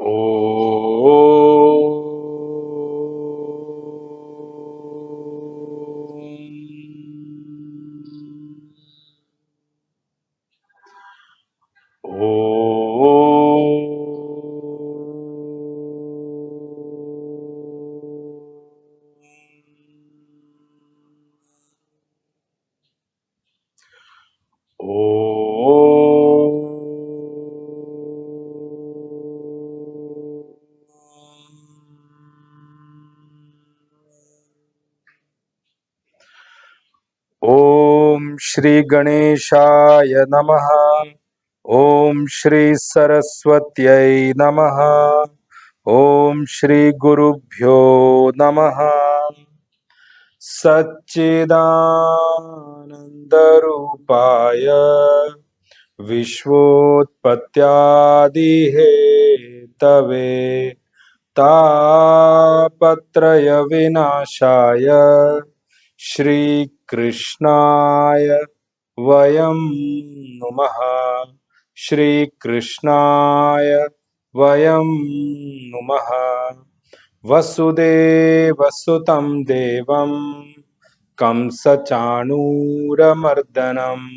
ओ ओम श्री गणेशाय नमः। ओम श्री सरस्वत्यै नमः। ओम श्री गुरुभ्यो नमः। सच्चिदानन्दरूपाय विश्वोत्पत्त्यादिहेतवे तापत्रय विनाशाय श्रीकृष्णाय वयं नुमः। श्रीकृष्णाय वयं नुमः। वसुदेवसुतं देवं कंसचाणूरमर्दनं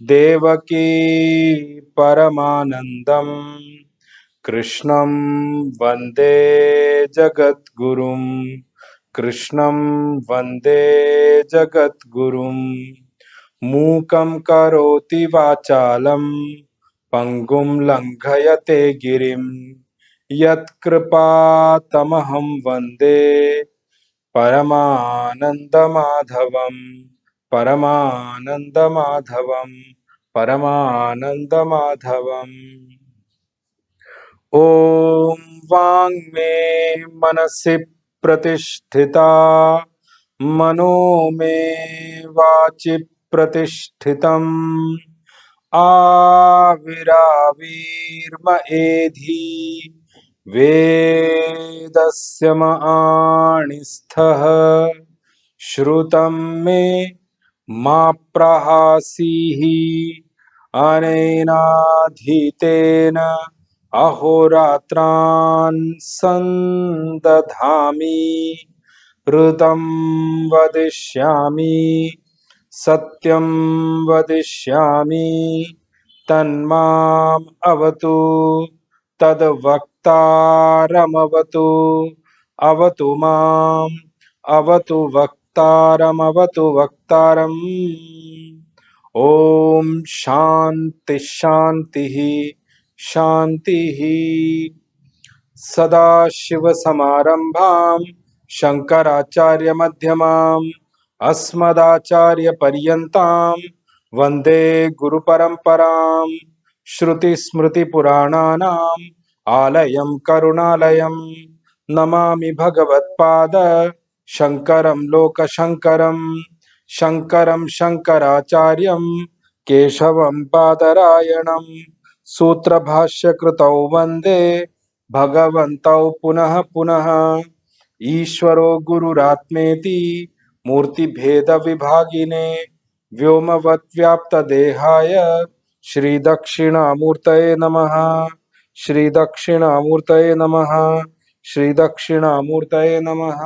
देवकी परमानन्दं कृष्णं वन्दे जगद्गुरुं। कृष्णं वन्दे जगद्गुरुं। मूकं करोति वाचालं पङ्गुं लङ्घयते गिरिं यत्कृपातमहं वन्दे परमानन्दमाधवं। परमानन्दमाधवं परमानन्दमाधवम्। ॐ वाङ्मे मनसि प्रतिष्ठिता मनो मे वाचि प्रतिष्ठितम् आविराविर्म एधि वेदस्य माणिस्थः श्रुतं मे मा प्रहासीः अनेनाधीतेन अहोरात्रान् सन्दधामि ऋतं वदिष्यामि सत्यं वदिष्यामि तन्माम् अवतु तद्वक्तारमवतु अवतु माम् अवतु वक्तारमवतु वक्तारम्। ओम शांति शांति शांतिः। सदाशिवसमारम्भां शङ्कराचार्यमध्यमाम् अस्मदाचार्यपर्यन्तां वन्दे गुरुपरम्परां। श्रुतिस्मृतिपुराणानाम् आलयं करुणालयं नमामि भगवत्पाद शङ्करं लोकशङ्करं। शङ्करं शङ्कराचार्यं केशवं बादरायणं सूत्रभाष्यकृतौ वन्दे भगवन्तौ पुनः पुनः। ईश्वरो गुरुरात्मेति मूर्तिभेदविभागिने व्योमवद्व्याप्तदेहाय श्रीदक्षिणामूर्तये नमः। श्रीदक्षिणामूर्तये नमः। श्रीदक्षिणामूर्तये नमः।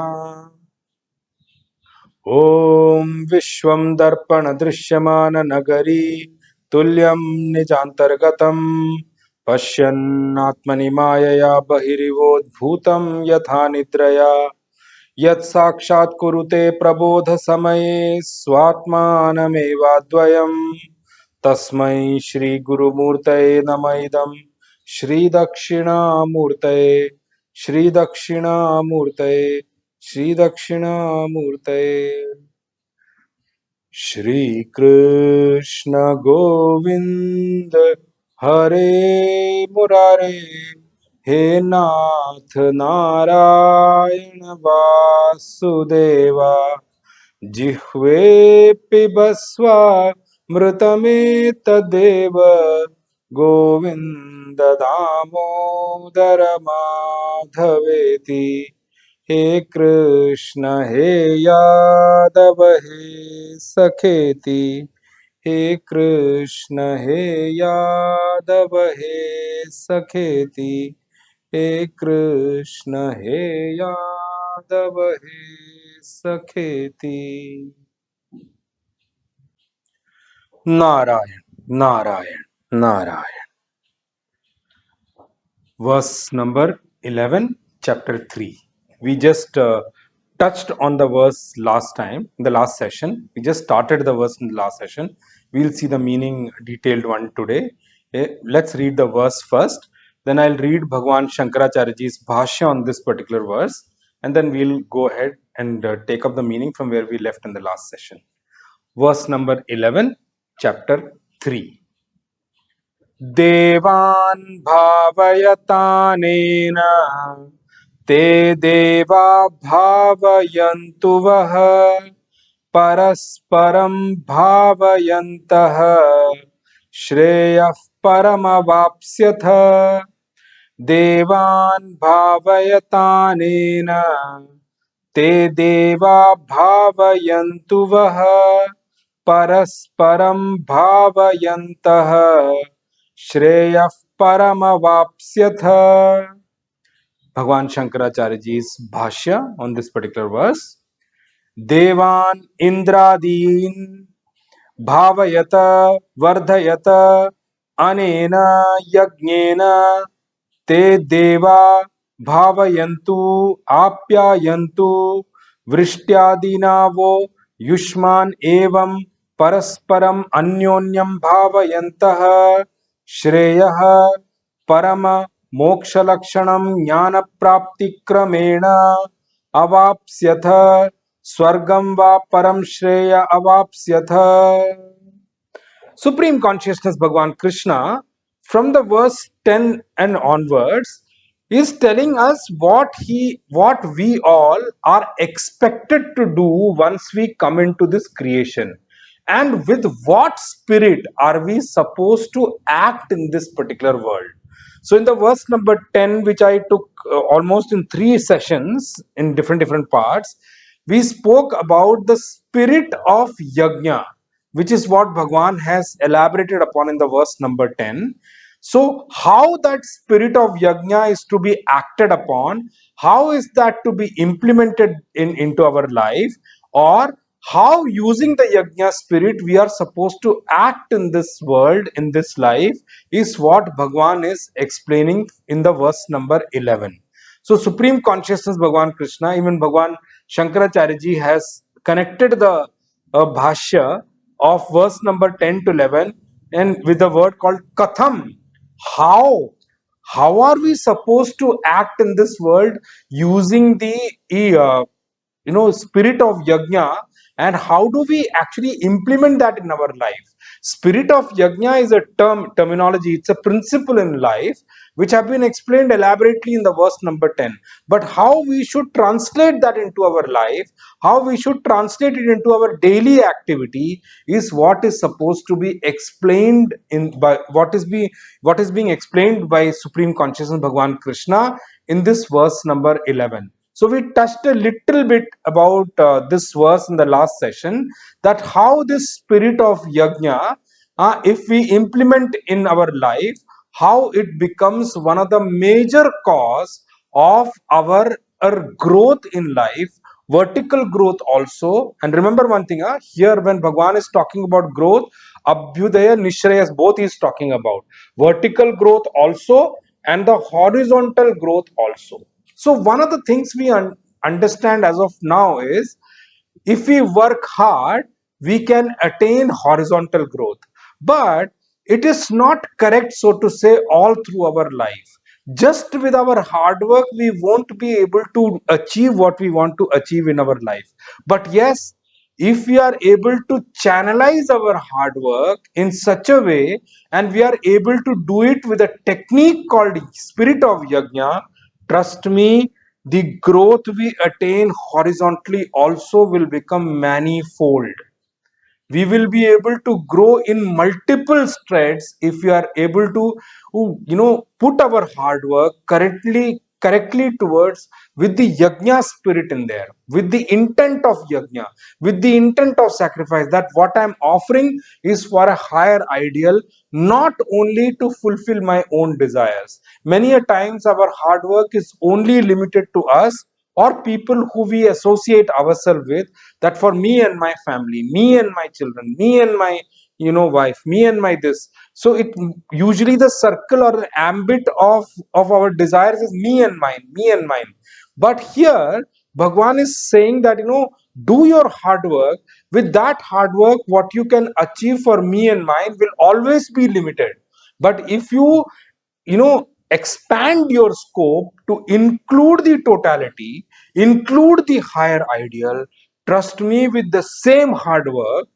ॐ विश्वं दर्पण दृश्यमान नगरी तुल्यं निजान्तर्गतं पश्यन्नात्मनि मायया बहिरिवोद्भूतं यथा निद्रया यत् साक्षात् कुरुते प्रबोध समये स्वात्मानमेवाद्वयम् तस्मै श्री गुरुमूर्तये नमः इदं श्री दक्षिणामूर्तये श्री दक्षिणामूर्तये श्री दक्षिणामूर्तये। श्री कृष्ण गोविंद हरे मुरारे हे नाथ नारायण वासुदेवा जिह्वे पिबस्व मृतमेतदेव गोविंद दामोदर माधवेति। हे कृष्ण हे यादव हे सखेति। हे कृष्ण हे यादव हे सखेति। हे कृष्ण हे यादव हे सखेति। Narayan Narayan Narayan. Verse number 11, chapter 3. We just touched on the verse last time, in the last session. We just started the verse in the last session. We'll see the meaning detailed one today. Let's read the verse first. Then I'll read Bhagwan Shankaracharyaji's Bhashya on this particular verse. And then we'll go ahead and take up the meaning from where we left in the last session. Verse number 11, chapter 3. देवान् भावयतानेन ते देवा भावयन्तु वः परस्परं भावयन्तः श्रेयः परमवाप्स्यथ। देवान् भावयतानेन ते देवा भावयन्तु वः परस्परं भावयन्तः श्रेयः परमवाप्स्यथ। Bhagwan Shankaracharyaji's Bhashya on this particular verse. Devan Indradin Bhavayata Vardhayata Anena Yagnena Te Deva Bhavayantu Apyayantu Vrishthyadinavo Yushman Evam Parasparam Anyonyam Bhavayantah Shreyaha Parama Mokshalakshana Jnana Prapti Kramena Avapsyatha Swargam Va Param Shreya Avapsyatha. Supreme Consciousness Bhagavan Krishna, from the verse 10 and onwards, is telling us what we all are expected to do once we come into this creation, and with what spirit are we supposed to act in this particular world. So in the verse number 10, which I took almost in 3 sessions in different parts, we spoke about the spirit of yajna, which is what Bhagwan has elaborated upon in the verse number 10. So, how that spirit of yajna is to be acted upon, how is that to be implemented into our life, or how using the yajna spirit we are supposed to act in this world, in this life, is what Bhagwan is explaining in the verse number 11. So, Supreme Consciousness Bhagwan Krishna, even Bhagwan Shankaracharya ji has connected the bhashya of verse number 10 to 11 and with the word called Katham. How are we supposed to act in this world using the spirit of yajna, and how do we actually implement that in our life? Spirit of yajna is a terminology, it's a principle in life which have been explained elaborately in the verse number 10. But how we should translate that into our life, how we should translate it into our daily activity, is what is supposed to be explained in by what is being explained by Supreme Consciousness Bhagwan Krishna in this verse number 11. So we touched a little bit about this verse in the last session, that how this spirit of yajna, if we implement in our life, how it becomes one of the major cause of our growth in life, vertical growth also. And remember one thing, here when Bhagwan is talking about growth, Abhyudaya, Nishrayas, both he is talking about. Vertical growth also and the horizontal growth also. So one of the things we understand as of now is, if we work hard, we can attain horizontal growth. But it is not correct, so to say, all through our life. Just with our hard work, we won't be able to achieve what we want to achieve in our life. But yes, if we are able to channelize our hard work in such a way, and we are able to do it with a technique called spirit of yajna, trust me, the growth we attain horizontally also will become manifold. We will be able to grow in multiple strides if we are able to put our hard work correctly correctly towards, with the yajna spirit in there, with the intent of yajna, with the intent of sacrifice, that what I'm offering is for a higher ideal, not only to fulfill my own desires. Many a times our hard work is only limited to us or people who we associate ourselves with, that for me and my family, me and my children, me and my wife, me and my this. So it usually, the circle or the ambit of our desires is me and mine, me and mine. But here Bhagwan is saying that, do your hard work. With that hard work, what you can achieve for me and mine will always be limited. But if you expand your scope to include the totality, include the higher ideal, trust me, with the same hard work,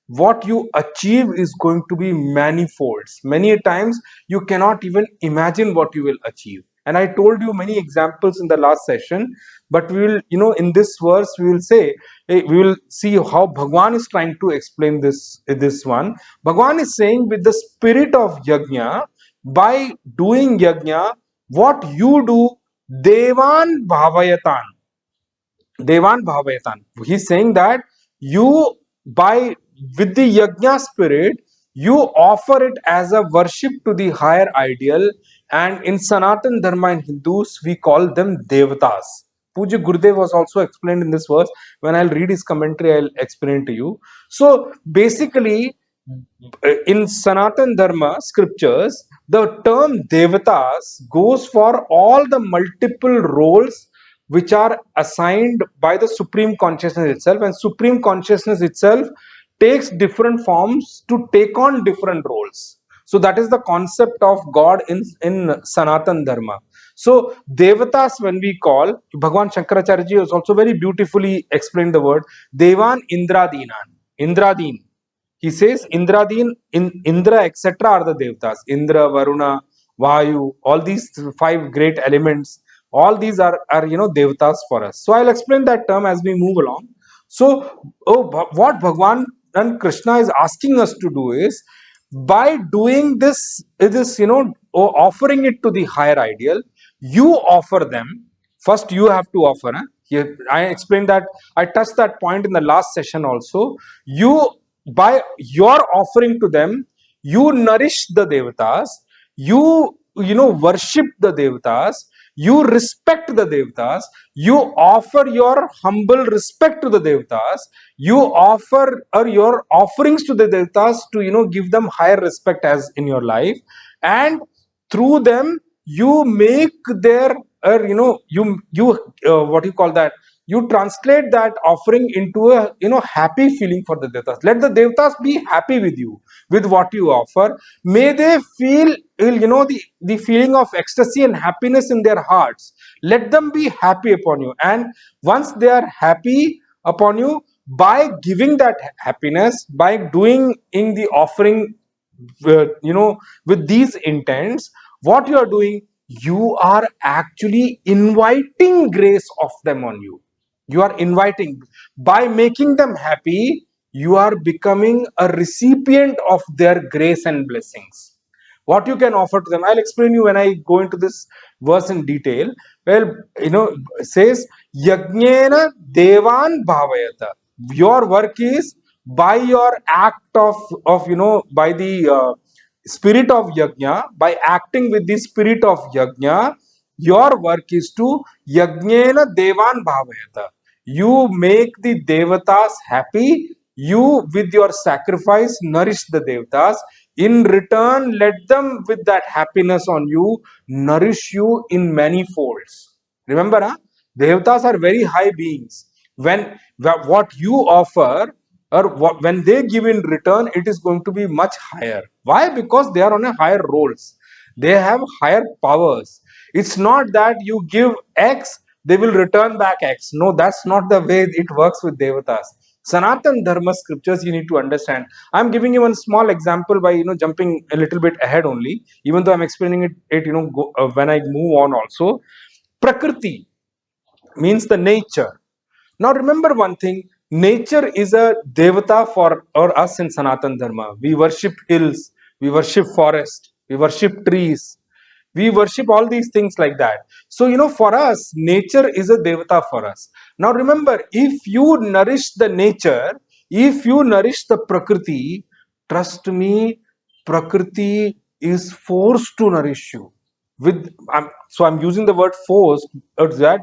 what you achieve is going to be manifolds. Many a times you cannot even imagine what you will achieve. And I told you many examples in the last session, but we will, in this verse, we will say, we will see how Bhagwan is trying to explain this one. Bhagwan is saying, with the spirit of yajna, by doing yajna, what you do, devan bhavayatan. Devan Bhavayatan. He's saying that you, by with the yajna spirit, you offer it as a worship to the higher ideal. And in Sanatan Dharma and Hindus, we call them Devatas. Puja Gurudev was also explained in this verse. When I'll read his commentary, I'll explain to you. So basically, in Sanatan Dharma scriptures, the term Devatas goes for all the multiple roles which are assigned by the Supreme Consciousness itself, and Supreme Consciousness itself takes different forms to take on different roles. So that is the concept of God in Sanatan Dharma. So Devatas, when we call, Bhagwan Shankaracharya ji has also very beautifully explained the word Devan Indradinan. Indradin. He says Indradin, Indra, etc. are the Devtas. Indra, Varuna, Vayu, all these five great elements, all these are Devtas for us. So I'll explain that term as we move along. So, what Bhagwan and Krishna is asking us to do is, by doing this, offering it to the higher ideal, you offer them. First, you have to offer. Here, I explained that, I touched that point in the last session also. You, by your offering to them, you nourish the Devatas, you worship the Devatas, you respect the Devatas, you offer your humble respect to the Devatas, you offer your offerings to the Devatas to give them higher respect as in your life, and through them you make their what you call that, you translate that offering into a happy feeling for the Devatas. Let the Devatas be happy with you, with what you offer. May they feel the feeling of ecstasy and happiness in their hearts. Let them be happy upon you, and once they are happy upon you, by giving that happiness, by doing in the offering, with these intents, what you are doing, you are actually inviting grace of them on you. You are inviting, by making them happy, you are becoming a recipient of their grace and blessings. What you can offer to them, I'll explain you when I go into this verse in detail. Well, it says yajnena devan bhavayata. Your work is, by your act of by the spirit of yajna, by acting with the spirit of yajna, your work is to yajnena devan bhavayata. You make the devatas happy. You, with your sacrifice, nourish the devatas. In return, let them, with that happiness on you, nourish you in many folds. Remember, Devatas are very high beings. When what you offer, or when they give in return, it is going to be much higher. Why? Because they are on a higher roles. They have higher powers. It's not that you give X, they will return back X. No, that's not the way it works with Devatas. Sanatan Dharma scriptures, you need to understand. I'm giving you one small example by jumping a little bit ahead only, even though I'm explaining it when I move on also. Prakriti means the nature. Now remember one thing, nature is a devata for or us in Sanatan Dharma. We worship hills, we worship forest, we worship trees. We worship all these things like that. So, for us, nature is a devata for us. Now, remember, if you nourish the nature, if you nourish the Prakriti, trust me, Prakriti is forced to nourish you. I'm using the word force, that,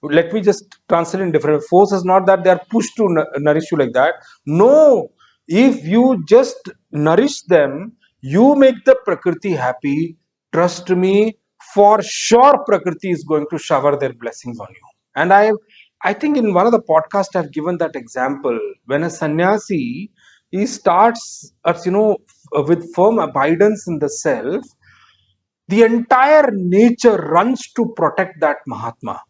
let me just translate in different. Force is not that they are pushed to nourish you like that. No, if you just nourish them, you make the Prakriti happy. Trust me, for sure Prakriti is going to shower their blessings on you. And I think in one of the podcasts I've given that example. When a sannyasi, he starts as with firm abidance in the self, the entire nature runs to protect that Mahatma.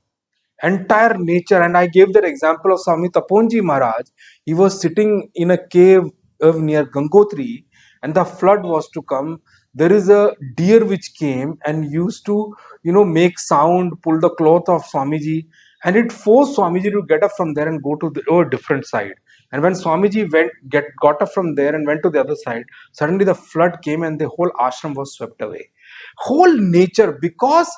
Entire nature. And I gave that example of Swami Taponji Maharaj. He was sitting in a cave near Gangotri, and the flood was to come. There is a deer which came and used to make sound, pull the cloth of Swamiji, and it forced Swamiji to get up from there and go to a different side. And when Swamiji got up from there and went to the other side, suddenly the flood came and the whole ashram was swept away. Whole nature. Because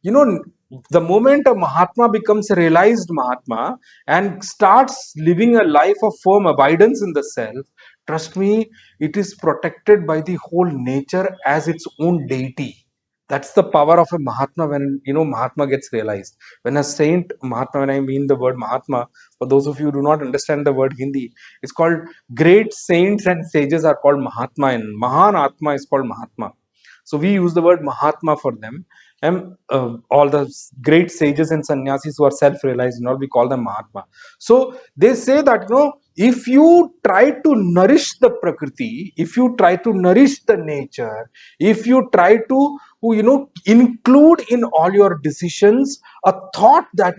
you know the moment a Mahatma becomes a realized Mahatma and starts living a life of firm abidance in the self, trust me, it is protected by the whole nature as its own deity. That's the power of a Mahatma. When Mahatma gets realized, when a saint Mahatma, when I mean the word Mahatma, for those of you who do not understand the word Hindi, it's called, great saints and sages are called Mahatma, and Mahan Atma is called Mahatma. So we use the word Mahatma for them. And all the great sages and sannyasis who are self-realized and all, we call them Mahatma. So they say that, if you try to nourish the Prakriti, if you try to nourish the nature, if you try to, include in all your decisions a thought that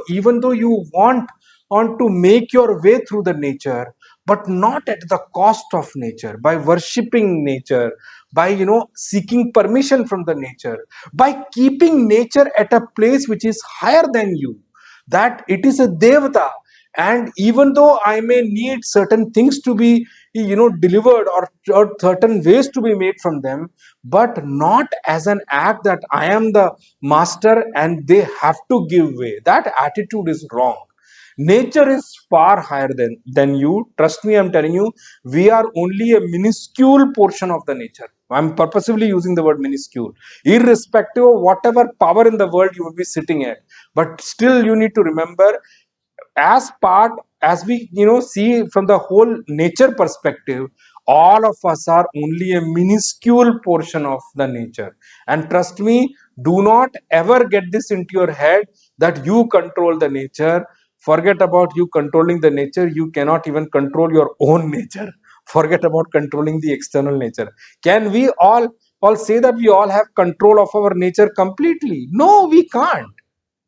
even though you want to make your way through the nature, but not at the cost of nature, by worshipping nature, by seeking permission from the nature, by keeping nature at a place which is higher than you, that it is a devata. And even though I may need certain things to be delivered, or certain ways to be made from them, but not as an act that I am the master and they have to give way. That attitude is wrong. Nature is far higher than you. Trust me, I'm telling you, we are only a minuscule portion of the nature. I'm purposively using the word minuscule, irrespective of whatever power in the world you will be sitting at. But still, you need to remember, as part, as we see from the whole nature perspective, all of us are only a minuscule portion of the nature. And trust me, do not ever get this into your head that you control the nature. Forget about you controlling the nature. You cannot even control your own nature. Forget about controlling the external nature. Can we all say that we all have control of our nature completely? No, we can't.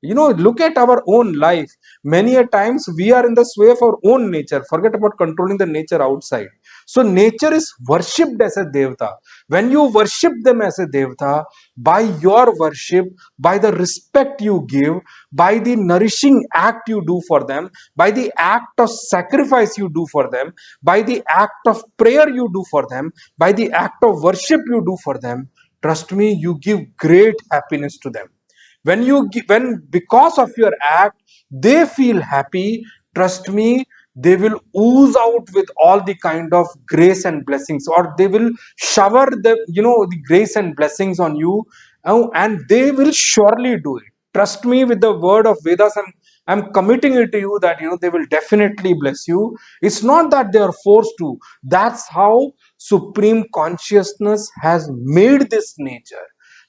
Look at our own life. Many a times we are in the sway of our own nature. Forget about controlling the nature outside. So nature is worshipped as a devata. When you worship them as a devata, by your worship, by the respect you give, by the nourishing act you do for them, by the act of sacrifice you do for them, by the act of prayer you do for them, by the act of worship you do for them, trust me, you give great happiness to them. When because of your act they feel happy, trust me, they will ooze out with all the kind of grace and blessings, or they will shower the grace and blessings on you. And they will surely do it. Trust me, with the word of Vedas, I'm committing it to you that they will definitely bless you. It's not that they are forced to. That's how supreme consciousness has made this nature.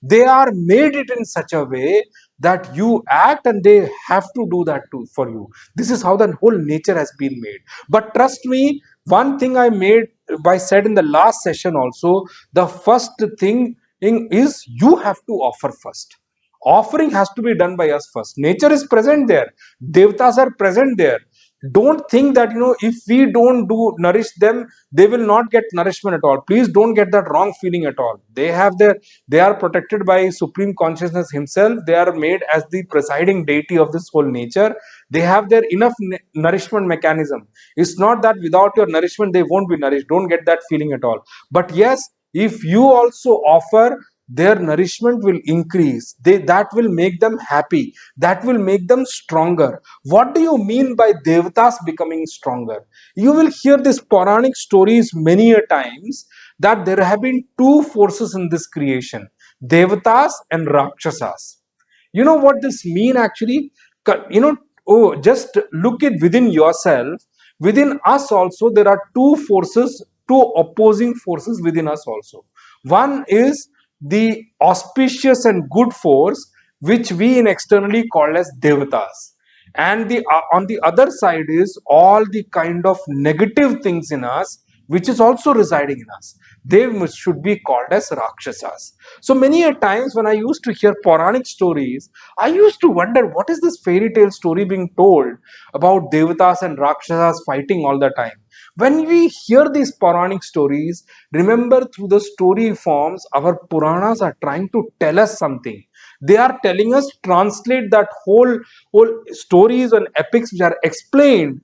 They are made it in such a way that you act and they have to do that too for you. This is how the whole nature has been made. But trust me, one thing I made by said in the last session also, the first thing is you have to offer first. Offering has to be done by us first. Nature is present there, devtas are present there. Don't think that if we don't do nourish them, they will not get nourishment at all. Please don't get that wrong feeling at all. They are protected by supreme consciousness himself. They are made as the presiding deity of this whole nature. They have their enough nourishment mechanism. It's not that without your nourishment they won't be nourished. Don't get that feeling at all. But yes, if you also offer, their nourishment will increase. That will make them happy. That will make them stronger. What do you mean by devatas becoming stronger? You will hear these Puranic stories many a times that there have been two forces in this creation, devatas and rakshasas. You know what this mean actually? You know, oh, just look it within yourself. Within us also, there are two forces, two opposing forces within us also. One is the auspicious and good force, which we in externally call as devatas. And the on the other side is all the kind of negative things in us, which is also residing in us. They should be called as rakshasas. So many a times when I used to hear Puranic stories, I used to wonder what is this fairy tale story being told about devatas and rakshasas fighting all the time. When we hear these Puranic stories, remember through the story forms, our Puranas are trying to tell us something. They are telling us translate that whole stories and epics which are explained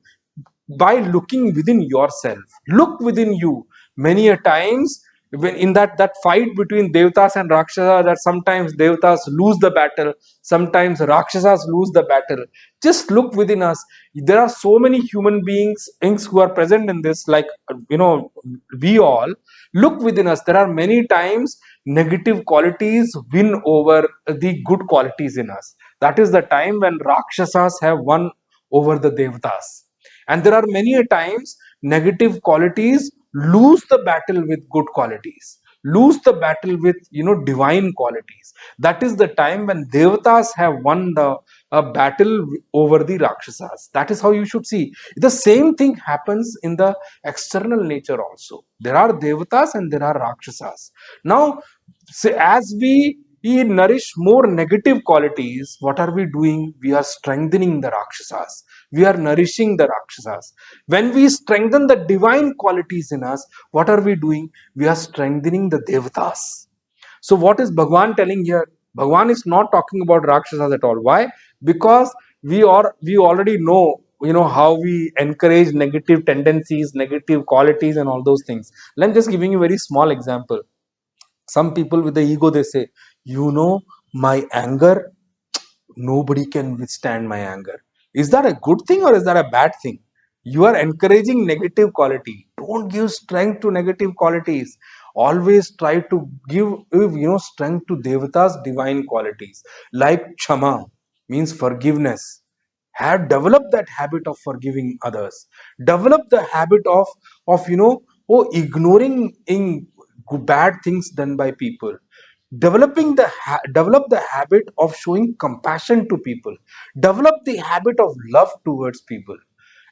by looking within yourself. Look within you. Many a times when in that fight between devatas and rakshasas, that sometimes devatas lose the battle, sometimes rakshasas lose the battle. Just look within us. There are so many human beings who are present in this, like we all. Look within us. There are many times negative qualities win over the good qualities in us. That is the time when rakshasas have won over the devatas. And there are many a times negative qualities lose the battle with good qualities, lose the battle with divine qualities. That is the time when devatas have won the battle over the rakshasas. That is how you should see. The same thing happens in the external nature also. There are devatas and there are rakshasas. Now, as we nourish more negative qualities, what are we doing? We are strengthening the rakshasas. We are nourishing the rakshasas. When we strengthen the divine qualities in us, what are we doing? We are strengthening the devatas. So what is Bhagwan telling here? Bhagwan is not talking about rakshasas at all. Why? Because we already know how we encourage negative tendencies, negative qualities, and all those things. Let me just giving you a very small example. Some people with the ego, they say, my anger, nobody can withstand my anger. Is that a good thing or is that a bad thing? You are encouraging negative quality. Don't give strength to negative qualities. Always try to give strength to devatas divine qualities, like chama, means forgiveness. Have developed that habit of forgiving others. Develop the habit of ignoring in bad things done by people. Develop the habit of showing compassion to people. Develop the habit of love towards people.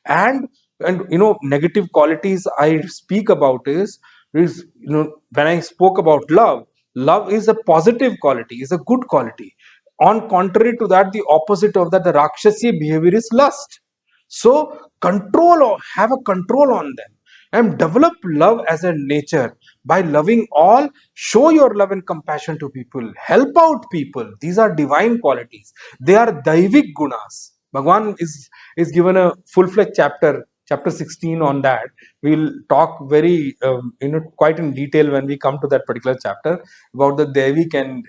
And negative qualities I speak about is when I spoke about love, love is a positive quality, is a good quality. On contrary to that, the opposite of that, the rakshasi behavior is lust. So control, or have a control on them, and develop love as a nature. By loving all, show your love and compassion to people, help out people. These are divine qualities. They are daivik gunas. Bhagwan is given a full-fledged chapter 16 on that. We'll talk very quite in detail when we come to that particular chapter about the Devik and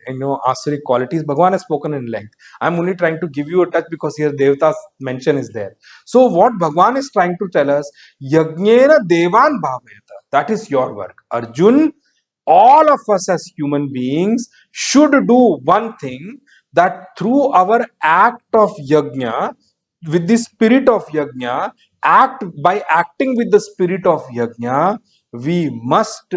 Asuric qualities. Bhagwan has spoken in length. I'm only trying to give you a touch because here Devata's mention is there. So what Bhagwan is trying to tell us, Yajnena Devan Bhavayata, that is your work. Arjun, all of us as human beings should do one thing, that through our act of yajna, with the spirit of yajna, acting with the spirit of yajna, we must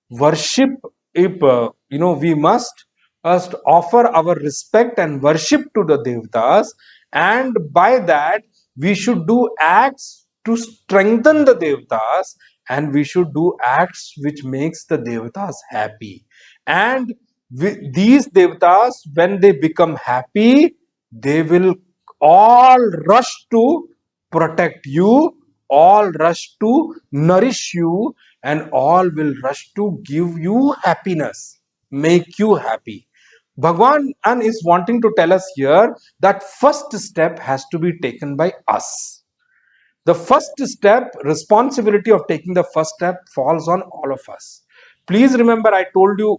worship. If we must offer our respect and worship to the devatas, and by that we should do acts to strengthen the devatas, and we should do acts which makes the devatas happy. And these devatas, when they become happy, they will all rush to protect you, all rush to nourish you, and all will rush to give you happiness, make you happy. Bhagwan is wanting to tell us here that first step has to be taken by us. The first step, responsibility of taking the first step falls on all of us. Please remember, I told you,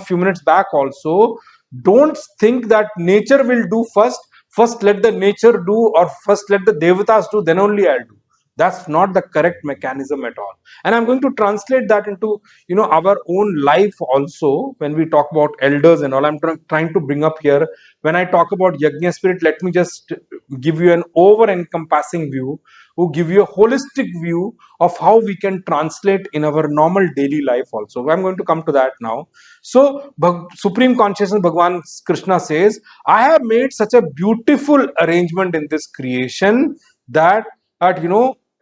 few minutes back also, don't think that nature will do first. First, let the nature do, or first let the devatas do, then only I'll do. That's not the correct mechanism at all. And I'm going to translate that into, our own life also. When we talk about elders and all, I'm trying to bring up here, when I talk about yajna spirit, let me just give you an over encompassing view, who give you a holistic view of how we can translate in our normal daily life also. I'm going to come to that now. So Supreme Consciousness Bhagwan Krishna says, I have made such a beautiful arrangement in this creation that,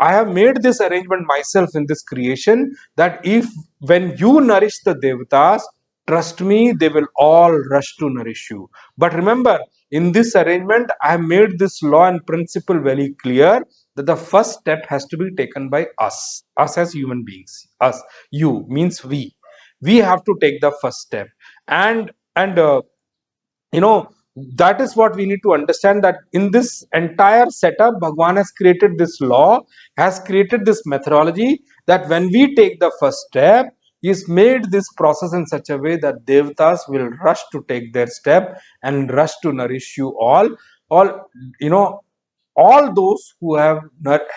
I have made this arrangement myself in this creation, that if when you nourish the devatas, trust me, they will all rush to nourish you. But remember, in this arrangement, I have made this law and principle very clear, that the first step has to be taken by us as human beings. Us, you means we have to take the first step. And you know that is what we need to understand, that in this entire setup, Bhagwan has created this law, has created this methodology, that when we take the first step, he's made this process in such a way that devatas will rush to take their step and rush to nourish you all you know all those who have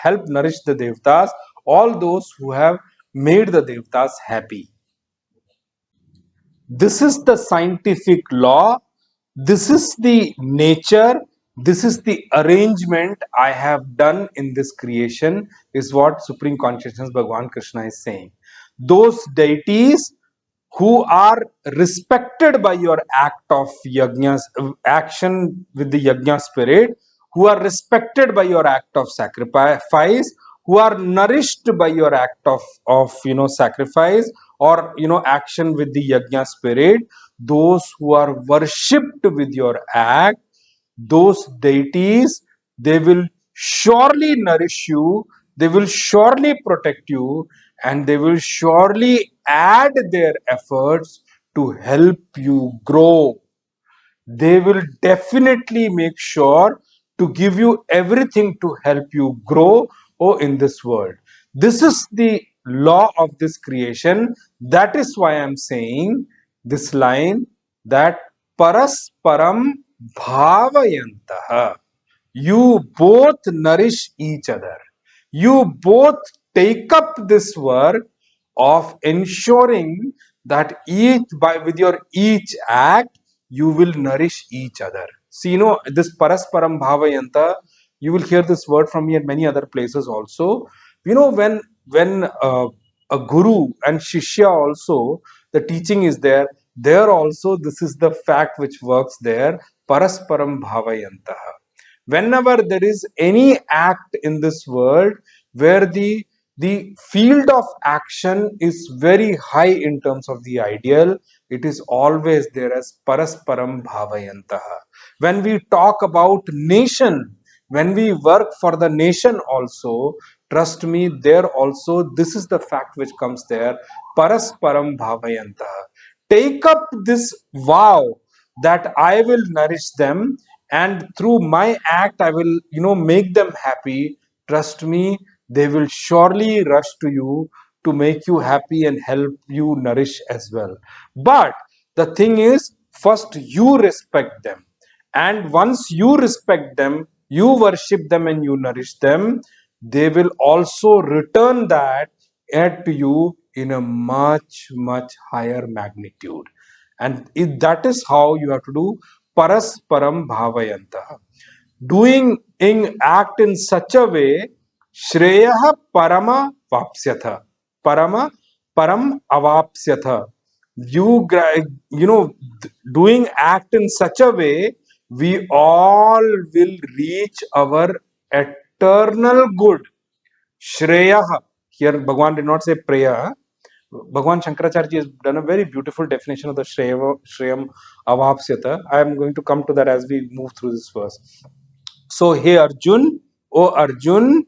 helped nourish the devatas, all those who have made the devatas happy. This is the scientific law. This is the nature. This is the arrangement I have done in this creation, is what Supreme Consciousness Bhagwan Krishna is saying. Those deities who are respected by your act of yajna, action with the yajna spirit, who are respected by your act of sacrifice, who are nourished by your act of sacrifice, or action with the yajna spirit, those who are worshipped with your act, those deities, they will surely nourish you, they will surely protect you, and they will surely add their efforts to help you grow. They will definitely make sure to give you everything to help you grow in this world. This is the law of this creation. That is why I'm saying this line, that parasparam bhavayantah. You both nourish each other. You both take up this work of ensuring that each by with your each act you will nourish each other. See, this parasparam bhavayanta, you will hear this word from me at many other places also. When a guru and shishya also, the teaching is there. There also, this is the fact which works there. Parasparam bhavayanta. Whenever there is any act in this world where the field of action is very high in terms of the ideal, it is always there as parasparam bhavayantaha. When we talk about nation, when we work for the nation also, trust me, there also this is the fact which comes there, parasparam bhavayantaha. Take up this vow that I will nourish them, and through my act I will make them happy. Trust me, they will surely rush to you to make you happy and help you nourish as well. But the thing is, first you respect them, and once you respect them, you worship them and you nourish them, they will also return that to you in a much higher magnitude. And that is how you have to do parasparam bhavayanta, doing in act in such a way, shreyah parama vapsyatha, parama param avapsyatha. Doing act in such a way, we all will reach our eternal good. Shreya. Here, Bhagwan did not say prayer. Bhagwan Shankaracharya has done a very beautiful definition of the Shreyam Avapsyata. I am going to come to that as we move through this verse. So, hey Arjun, O Arjun,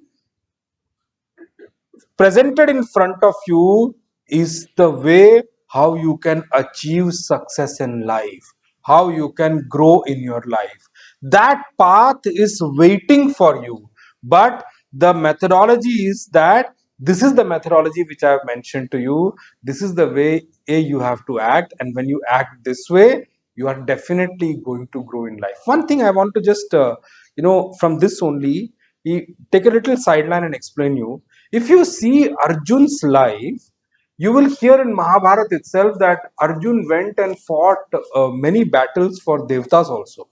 presented in front of you is the way how you can achieve success in life, how you can grow in your life. That path is waiting for you, but the methodology is that This is the methodology which I have mentioned to you. This is the way you have to act, and when you act this way, you are definitely going to grow in life. One thing I want to just from this only take a little sideline and explain you. If you see Arjun's life, you will hear in Mahabharata itself that Arjun went and fought many battles for Devtas also.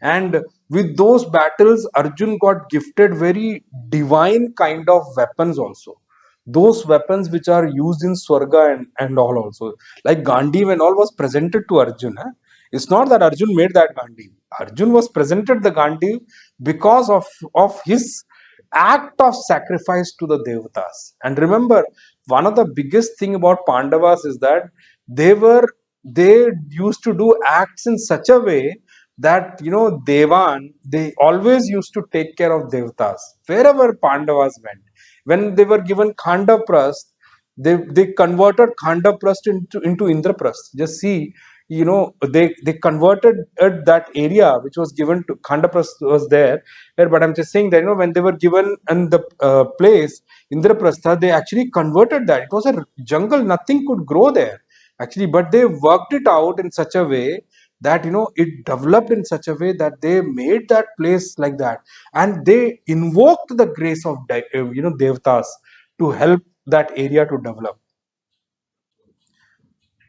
And with those battles, Arjun got gifted very divine kind of weapons also. Those weapons which are used in Swarga and all also. Like Gandhi and all was presented to Arjun. It's not that Arjun made that Gandhi. Arjun was presented the Gandhi because of his act of sacrifice to the Devatas. And remember, one of the biggest thing about Pandavas is that they used to do acts in such a way that Devan, they always used to take care of Devatas wherever Pandavas went. When they were given Khandaprast, they converted Khandaprast into Indraprast. Just see, they converted that area which was given to Khandaprast was there. But I'm just saying that when they were given in the place Indraprastha, they actually converted that. It was a jungle; nothing could grow there actually, but they worked it out in such a way that it developed in such a way that they made that place like that, and they invoked the grace of Devtas to help that area to develop.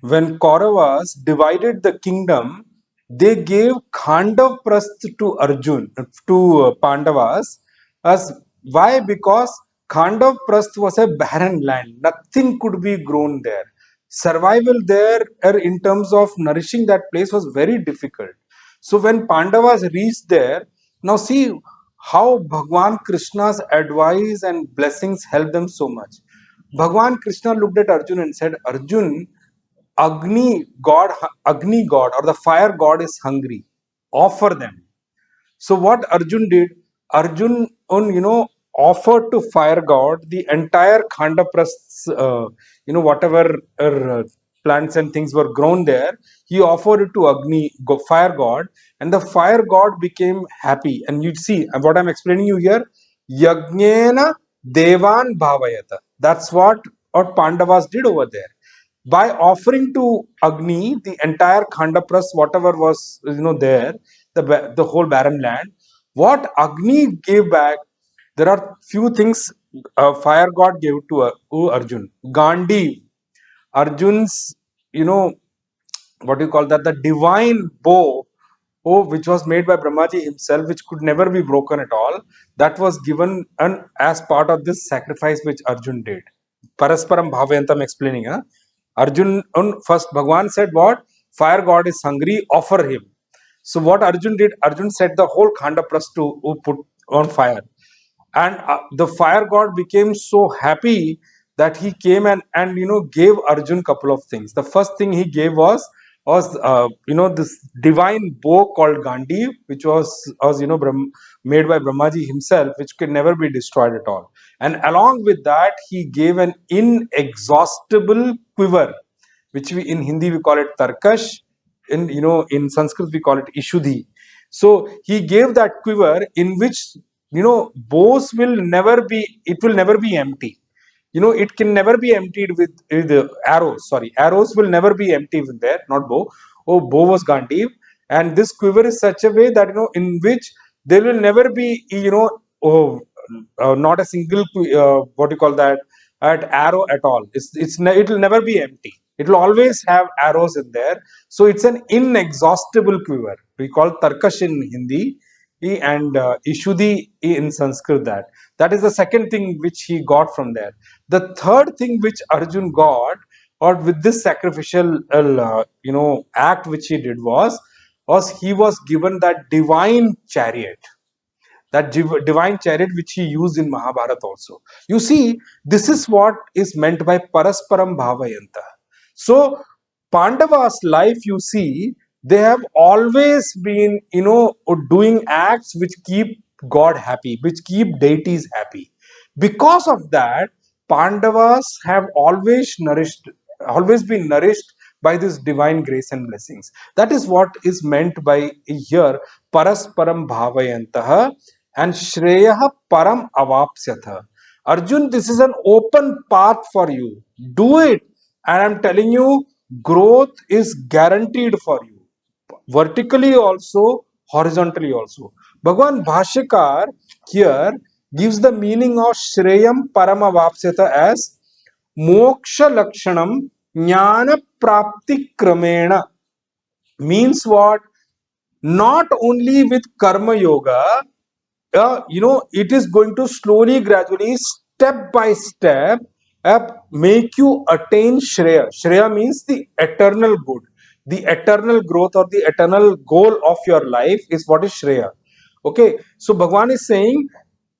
When Kauravas divided the kingdom, they gave Khandavprasth to Arjun, to Pandavas. As why? Because Khandavprasth was a barren land. Nothing could be grown there. Survival there, in terms of nourishing that place, was very difficult. So when Pandavas reached there, now see how Bhagwan Krishna's advice and blessings helped them so much. Bhagwan Krishna looked at Arjun and said, Arjun, Agni god or the fire god is hungry. Offer them. So what Arjun did, Arjun offered to fire god the entire Khandaprast's, whatever plants and things were grown there. He offered it to fire god, and the fire god became happy. And you see what I'm explaining you here. Yagnena Devan Bhavayata. That's what Pandavas did over there. By offering to Agni the entire Khandapras, whatever was there, the whole barren land, what Agni gave back, there are few things fire god gave to Arjun. Gandhi, Arjun's, what do you call that? The divine bow, which was made by Brahmaji himself, which could never be broken at all. That was given as part of this sacrifice which Arjun did. Parasparam Bhavayanta, I'm explaining. Arjun, first Bhagwan said what? Fire god is hungry, offer him. So what Arjun did, Arjun set the whole Khandapras to put on fire. And the fire god became so happy that he came and gave Arjun couple of things. The first thing he gave was this divine bow called Gandhi, which was made by Brahmaji himself, which can never be destroyed at all. And along with that, he gave an inexhaustible quiver, which we in Hindi we call it tarkash, in Sanskrit we call it ishudhi. So he gave that quiver in which bows will never be, it will never be empty. It can never be emptied with arrows. Sorry, arrows will never be empty with there, not bow. Oh, bow was Gandhi, and this quiver is such a way that in which there will never be not a single what do you call that at arrow at all. It will never be empty. It will always have arrows in there. So it's an inexhaustible quiver. We call tarkash in Hindi and Ishudhi in Sanskrit. That is the second thing which he got from there. The third thing which Arjun got, or with this sacrificial act which he did was he was given that divine chariot, that divine chariot which he used in Mahabharata also. You see, this is what is meant by Parasparam Bhavayanta. So, Pandava's life, you see, they have always been, doing acts which keep God happy, which keep deities happy. Because of that, Pandavas have always been nourished by this divine grace and blessings. That is what is meant by here, Parasparam Bhavayantaha and Shreya Param Avapsyatha. Arjun, this is an open path for you. Do it. And I'm telling you, growth is guaranteed for you. Vertically also, horizontally also. Bhagwan Bhashyakar here gives the meaning of Shreyam Paramavapsyata as Moksha Lakshanam Jnana Prapti Kramena. Means what? Not only with Karma Yoga, it is going to slowly, gradually, step by step, make you attain Shreya. Shreya means the eternal good, the eternal growth, or the eternal goal of your life is what is Shreya. Okay, so Bhagwan is saying,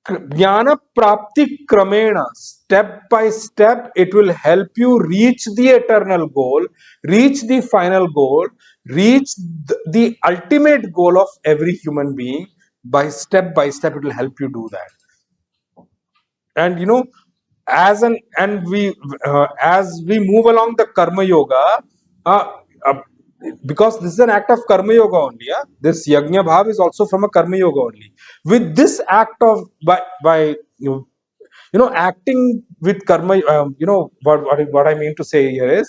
Jnana Prapti Kramena, step by step, it will help you reach the eternal goal, reach the final goal, reach the ultimate goal of every human being. By step, it will help you do that. And as we move along the Karma Yoga, uh, uh, because this is an act of Karma Yoga only. This Yajna Bhav is also from a Karma Yoga only. With this act of by acting with karma, what I mean to say here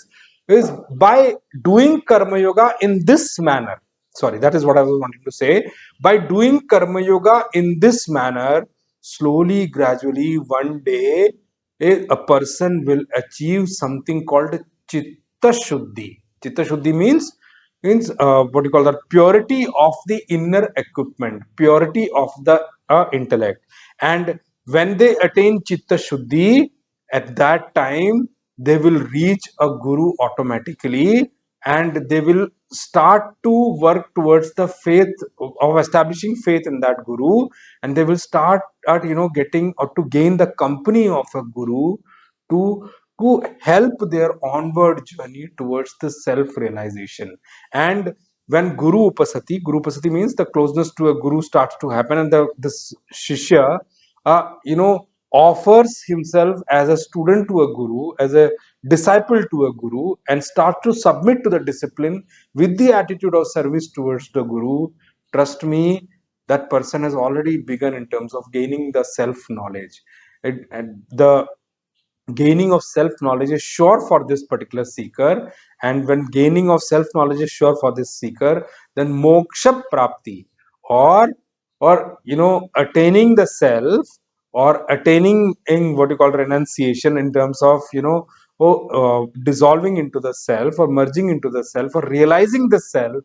is by doing karma yoga in this manner. Sorry, that is what I was wanting to say. By doing karma yoga in this manner, slowly, gradually, one day, a person will achieve something called chitta shuddhi. Chitta shuddhi means what you call that, purity of the inner equipment, purity of the intellect. And when they attain chitta shuddhi, at that time they will reach a guru automatically, and they will start to work towards the faith of establishing faith in that guru, and they will start at getting or to gain the company of a guru to help their onward journey towards the self realization. And when guru upasati means the closeness to a guru starts to happen, and this shishya offers himself as a student to a guru, as a disciple to a guru, and starts to submit to the discipline with the attitude of service towards the guru. Trust me, that person has already begun in terms of gaining the self knowledge. And the gaining of self knowledge is sure for this particular seeker. And when gaining of self knowledge is sure for this seeker, then moksha prapti, or attaining the self, or attaining in what you call renunciation, in terms of dissolving into the self, or merging into the self, or realizing the self,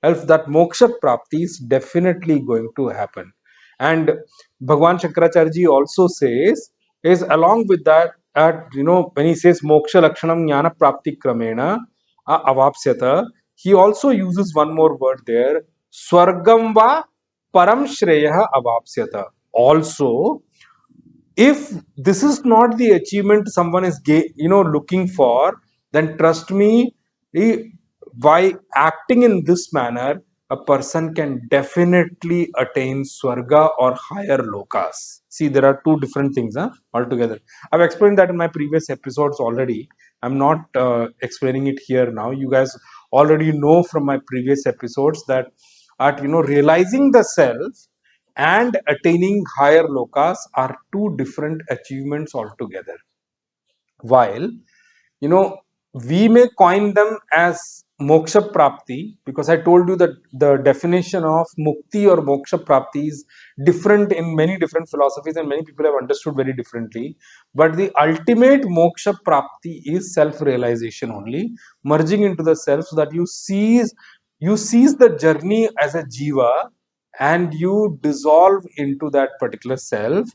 else that moksha prapti is definitely going to happen. And Bhagwan Shankaracharya ji also says, is along with that, when he says moksha lakshanam jnana prapti kramena avapsyata, he also uses one more word there, swargam va param shreyah avapsyata. Also, if this is not the achievement someone is looking for, then trust me, by acting in this manner, a person can definitely attain swarga or higher lokas. See, there are two different things altogether. I've explained that in my previous episodes already. I'm not explaining it here now. You guys already know from my previous episodes that at realizing the self and attaining higher lokas are two different achievements altogether. While we may coin them as moksha prapti, because I told you that the definition of mukti or moksha prapti is different in many different philosophies, and many people have understood very differently. But the ultimate moksha prapti is self realization only, merging into the self, so that you seize the journey as a jiva, and you dissolve into that particular self.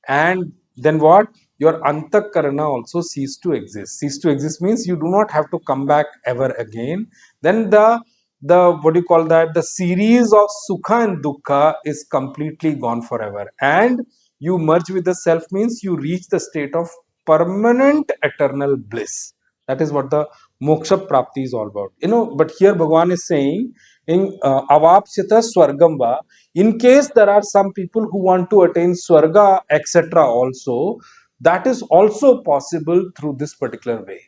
And then what? Your antakarana also cease to exist. Cease to exist means you do not have to come back ever again. Then the what do you call that, the series of sukha and dukkha is completely gone forever, and you merge with the self means you reach the state of permanent eternal bliss. That is what the moksha prapti is all about. But here Bhagavan is saying in avapsyata swargamba, in case there are some people who want to attain swarga etc also, that is also possible through this particular way.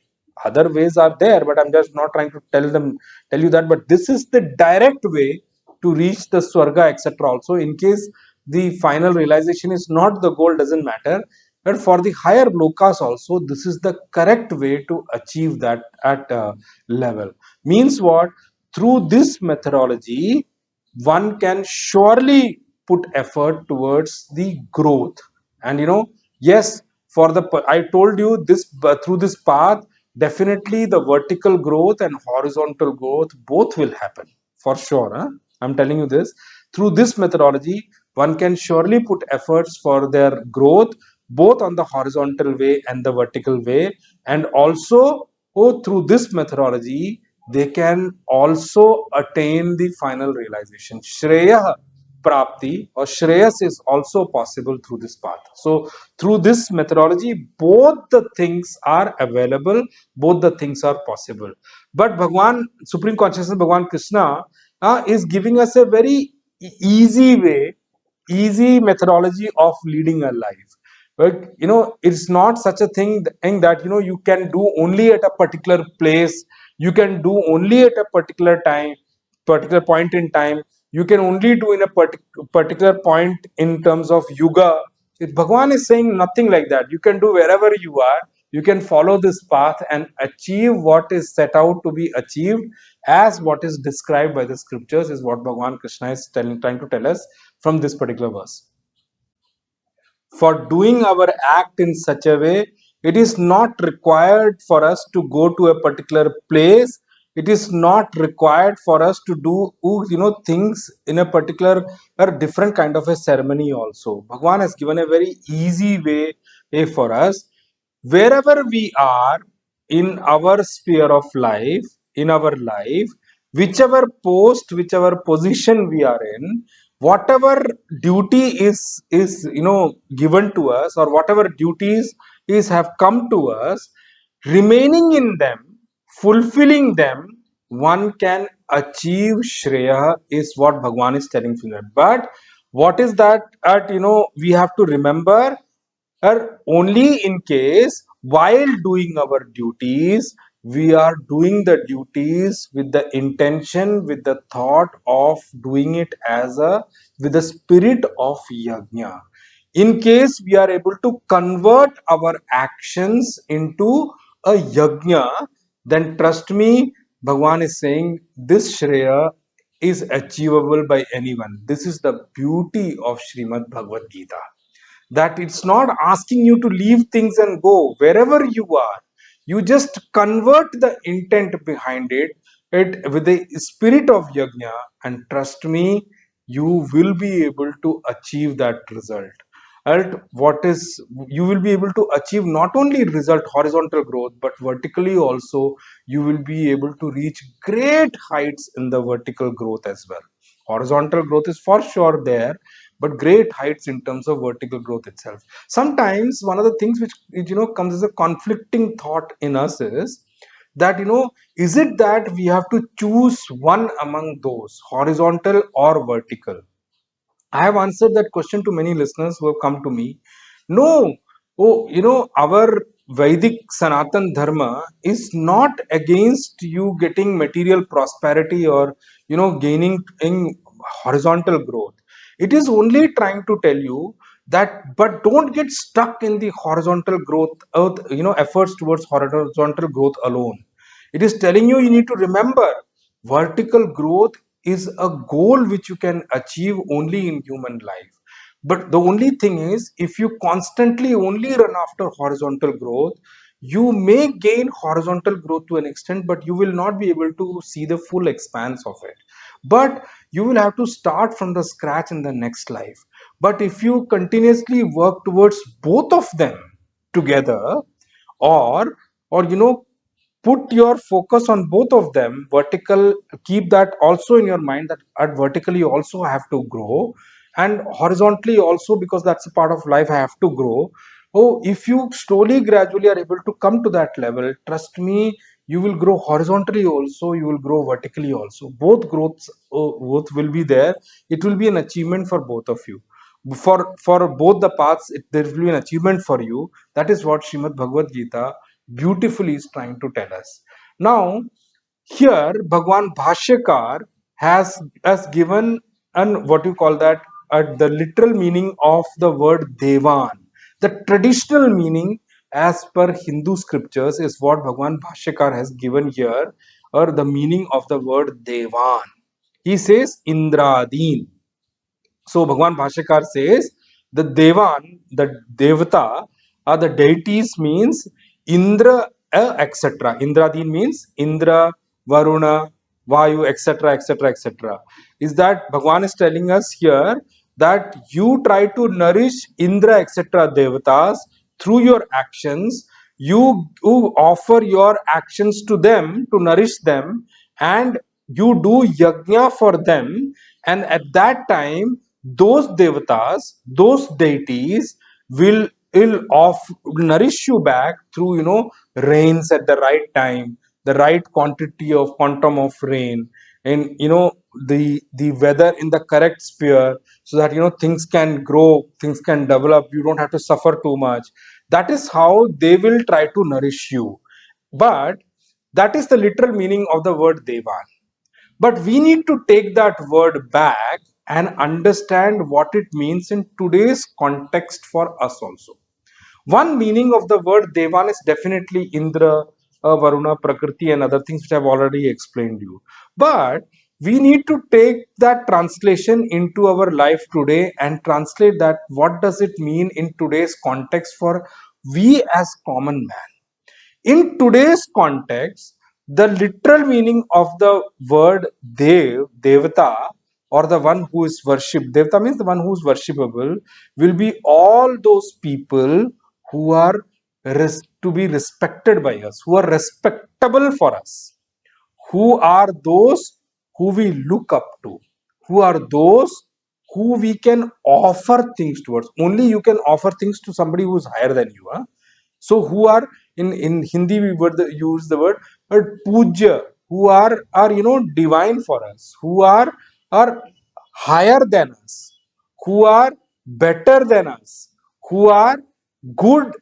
Other ways are there, but I'm just not trying to tell you that, but this is the direct way to reach the swarga etc also. In case the final realization is not the goal, doesn't matter. And for the higher lokas also, this is the correct way to achieve that at level. Means what? Through this methodology, one can surely put effort towards the growth. And yes, for the I told you this, through this path, definitely the vertical growth and horizontal growth both will happen for sure. I'm telling you this. Through this methodology, one can surely put efforts for their growth both on the horizontal way and the vertical way. And also, through this methodology, they can also attain the final realization. Shreya Prapti or Shreyas is also possible through this path. So, through this methodology, both the things are available, both the things are possible. But Bhagwan, Supreme Consciousness, Bhagwan Krishna, is giving us a very easy way, easy methodology of leading a life. But it's not such a thing that you can do only at a particular place, you can do only at a particular time, particular point in time, you can only do in a particular point in terms of yuga. Bhagwan is saying nothing like that. You can do wherever you are, you can follow this path and achieve what is set out to be achieved, as what is described by the scriptures is what Bhagwan Krishna is trying to tell us from this particular verse. For doing our act in such a way, it is not required for us to go to a particular place, it is not required for us to do things in a particular or different kind of a ceremony. Also, Bhagwan has given a very easy way for us. Wherever we are in our sphere of life, in our life, whichever post, whichever position we are in, whatever duty is given to us, or whatever duties is have come to us, remaining in them, fulfilling them, one can achieve shreya, is what Bhagwan is telling to them. But what is that at we have to remember, or only in case while doing our duties, we are doing the duties with the intention, with the thought of doing it as a with the spirit of yajna. In case we are able to convert our actions into a yajna, then trust me, Bhagwan is saying this shreya is achievable by anyone. This is the beauty of Srimad Bhagavad Gita, that it's not asking you to leave things and go wherever you are. You just convert the intent behind it with the spirit of yajna, and trust me, you will be able to achieve that result. And what is, you will be able to achieve not only result horizontal growth, but vertically also you will be able to reach great heights in the vertical growth as well. Horizontal growth is for sure there, but great heights in terms of vertical growth itself. Sometimes one of the things which comes as a conflicting thought in us is that is it that we have to choose one among those, horizontal or vertical? I have answered that question to many listeners who have come to me. No, our Vedic Sanatan Dharma is not against you getting material prosperity or, gaining in horizontal growth. It is only trying to tell you that, but don't get stuck in the horizontal growth, efforts towards horizontal growth alone. It is telling you need to remember vertical growth is a goal which you can achieve only in human life. But the only thing is, if you constantly only run after horizontal growth, you may gain horizontal growth to an extent, but you will not be able to see the full expanse of it. But you will have to start from the scratch in the next life. But if you continuously work towards both of them together, or put your focus on both of them, vertical, keep that also in your mind, that at vertically you also have to grow, and horizontally also, because that's a part of life, I have to grow. Oh, if you slowly gradually are able to come to that level, trust me, you will grow horizontally also, you will grow vertically also. Both growths, both will be there. It will be an achievement for both of you. For both the paths, there will be an achievement for you. That is what Srimad Bhagavad Gita beautifully is trying to tell us. Now, here Bhagwan Bhashyakar has given an what you call that, the literal meaning of the word Devan. The traditional meaning as per Hindu scriptures is what Bhagwan Bhashyakar has given here, or the meaning of the word Devan. He says Indradin. So Bhagwan Bhashyakar says the Devan, the Devata, are the deities means Indra, etc. Indradin means Indra, Varuna, Vayu, etc., etc., etc. Is that Bhagwan is telling us here that you try to nourish Indra, etc. Devatas through your actions. You offer your actions to them to nourish them, and you do yajna for them, and at that time those devatas, those deities will nourish you back through, rains at the right time, the right quantity of quantum of rain, and the weather in the correct sphere, so that things can grow, things can develop, you don't have to suffer too much. That is how they will try to nourish you. But that is the literal meaning of the word devan. But we need to take that word back and understand what it means in today's context for us also. One meaning of the word Devan is definitely Indra, Varuna, Prakriti, and other things which I've already explained you. But we need to take that translation into our life today and translate that what does it mean in today's context for we as common man. In today's context, the literal meaning of the word Devata, or the one who is worshipped, Devata means the one who is worshipable, will be all those people who are to be respected by us, who are respectable for us, who are those who we look up to, who are those who we can offer things towards. Only you can offer things to somebody who is higher than you. Huh? So who are in Hindi we would use the word puja, who are divine for us, who are higher than us, who are better than us, who are good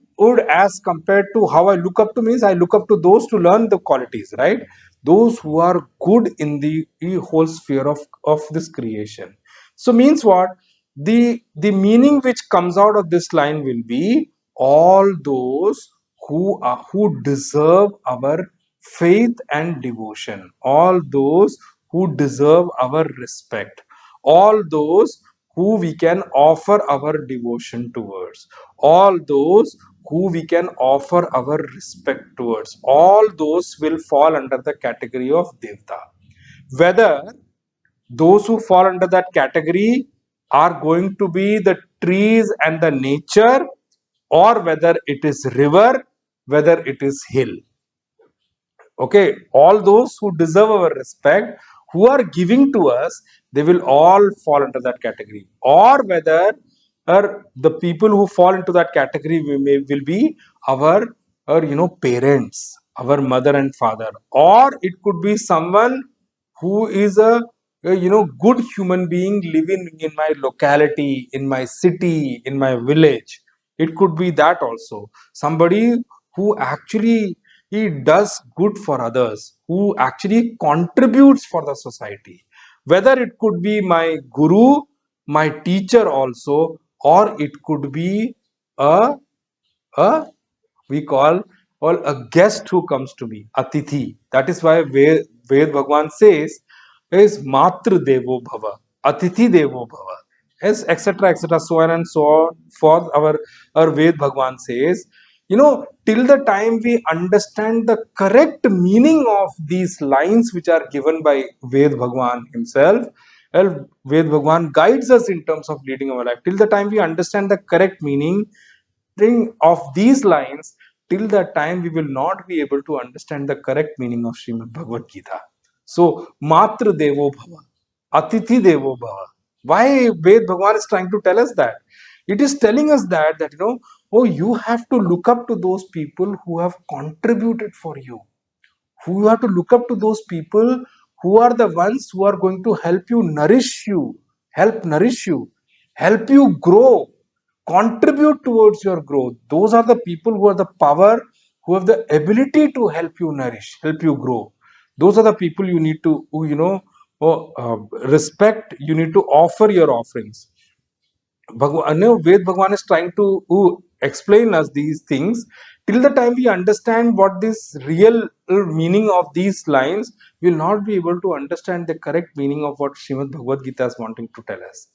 as compared to how I look up to, means I look up to those to learn the qualities, right? Those who are good in the whole sphere of this creation. So means what? The meaning which comes out of this line will be all those who deserve our faith and devotion, all those who deserve our respect, all those who we can offer our devotion towards, all those who we can offer our respect towards, all those will fall under the category of devta. Whether those who fall under that category are going to be the trees and the nature, or whether it is river, whether it is hill. Okay, all those who deserve our respect, who are giving to us, they will all fall under that category. Or whether the people who fall into that category will be our parents, our mother and father, or it could be someone who is a good human being living in my locality, in my city, in my village. It could be that also somebody who actually he does good for others, who actually contributes for the society, whether it could be my guru, my teacher also, or it could be a a we call a guest who comes to me, atithi. That is why Ved Bhagwan says is matru devo bhava, atithi devo bhava, yes, etc., etc., so on and so on. For our Ved Bhagwan says, till the time we understand the correct meaning of these lines which are given by Ved Bhagwan himself, well, Ved Bhagwan guides us in terms of leading our life. Till the time we understand the correct meaning of these lines, till that time we will not be able to understand the correct meaning of Srimad Bhagavad Gita. So, Matra Devo Bhava, Atithi Devo Bhava. Why Ved Bhagwan is trying to tell us that? It is telling us that oh, you have to look up to those people who have contributed for you, who you have to look up to those people who are the ones who are going to help you nourish you, help you grow, contribute towards your growth. Those are the people who are the power, who have the ability to help you nourish, help you grow. Those are the people you need to respect. You need to offer your offerings. Ved Bhagwan is trying to explain us these things. Till the time we understand what this real meaning of these lines, we will not be able to understand the correct meaning of what Srimad Bhagavad Gita is wanting to tell us.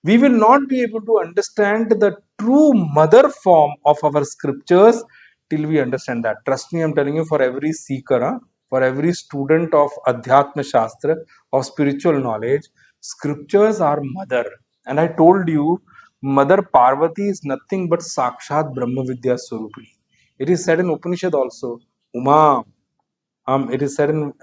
We will not be able to understand the true mother form of our scriptures till we understand that. Trust me, I'm telling you, for every seeker, for every student of Adhyatma Shastra, of spiritual knowledge, scriptures are mother. And I told you, Mother Parvati is nothing but Sakshat Brahma Vidya Swarupini. It is said in Upanishad also, Uma. It is said in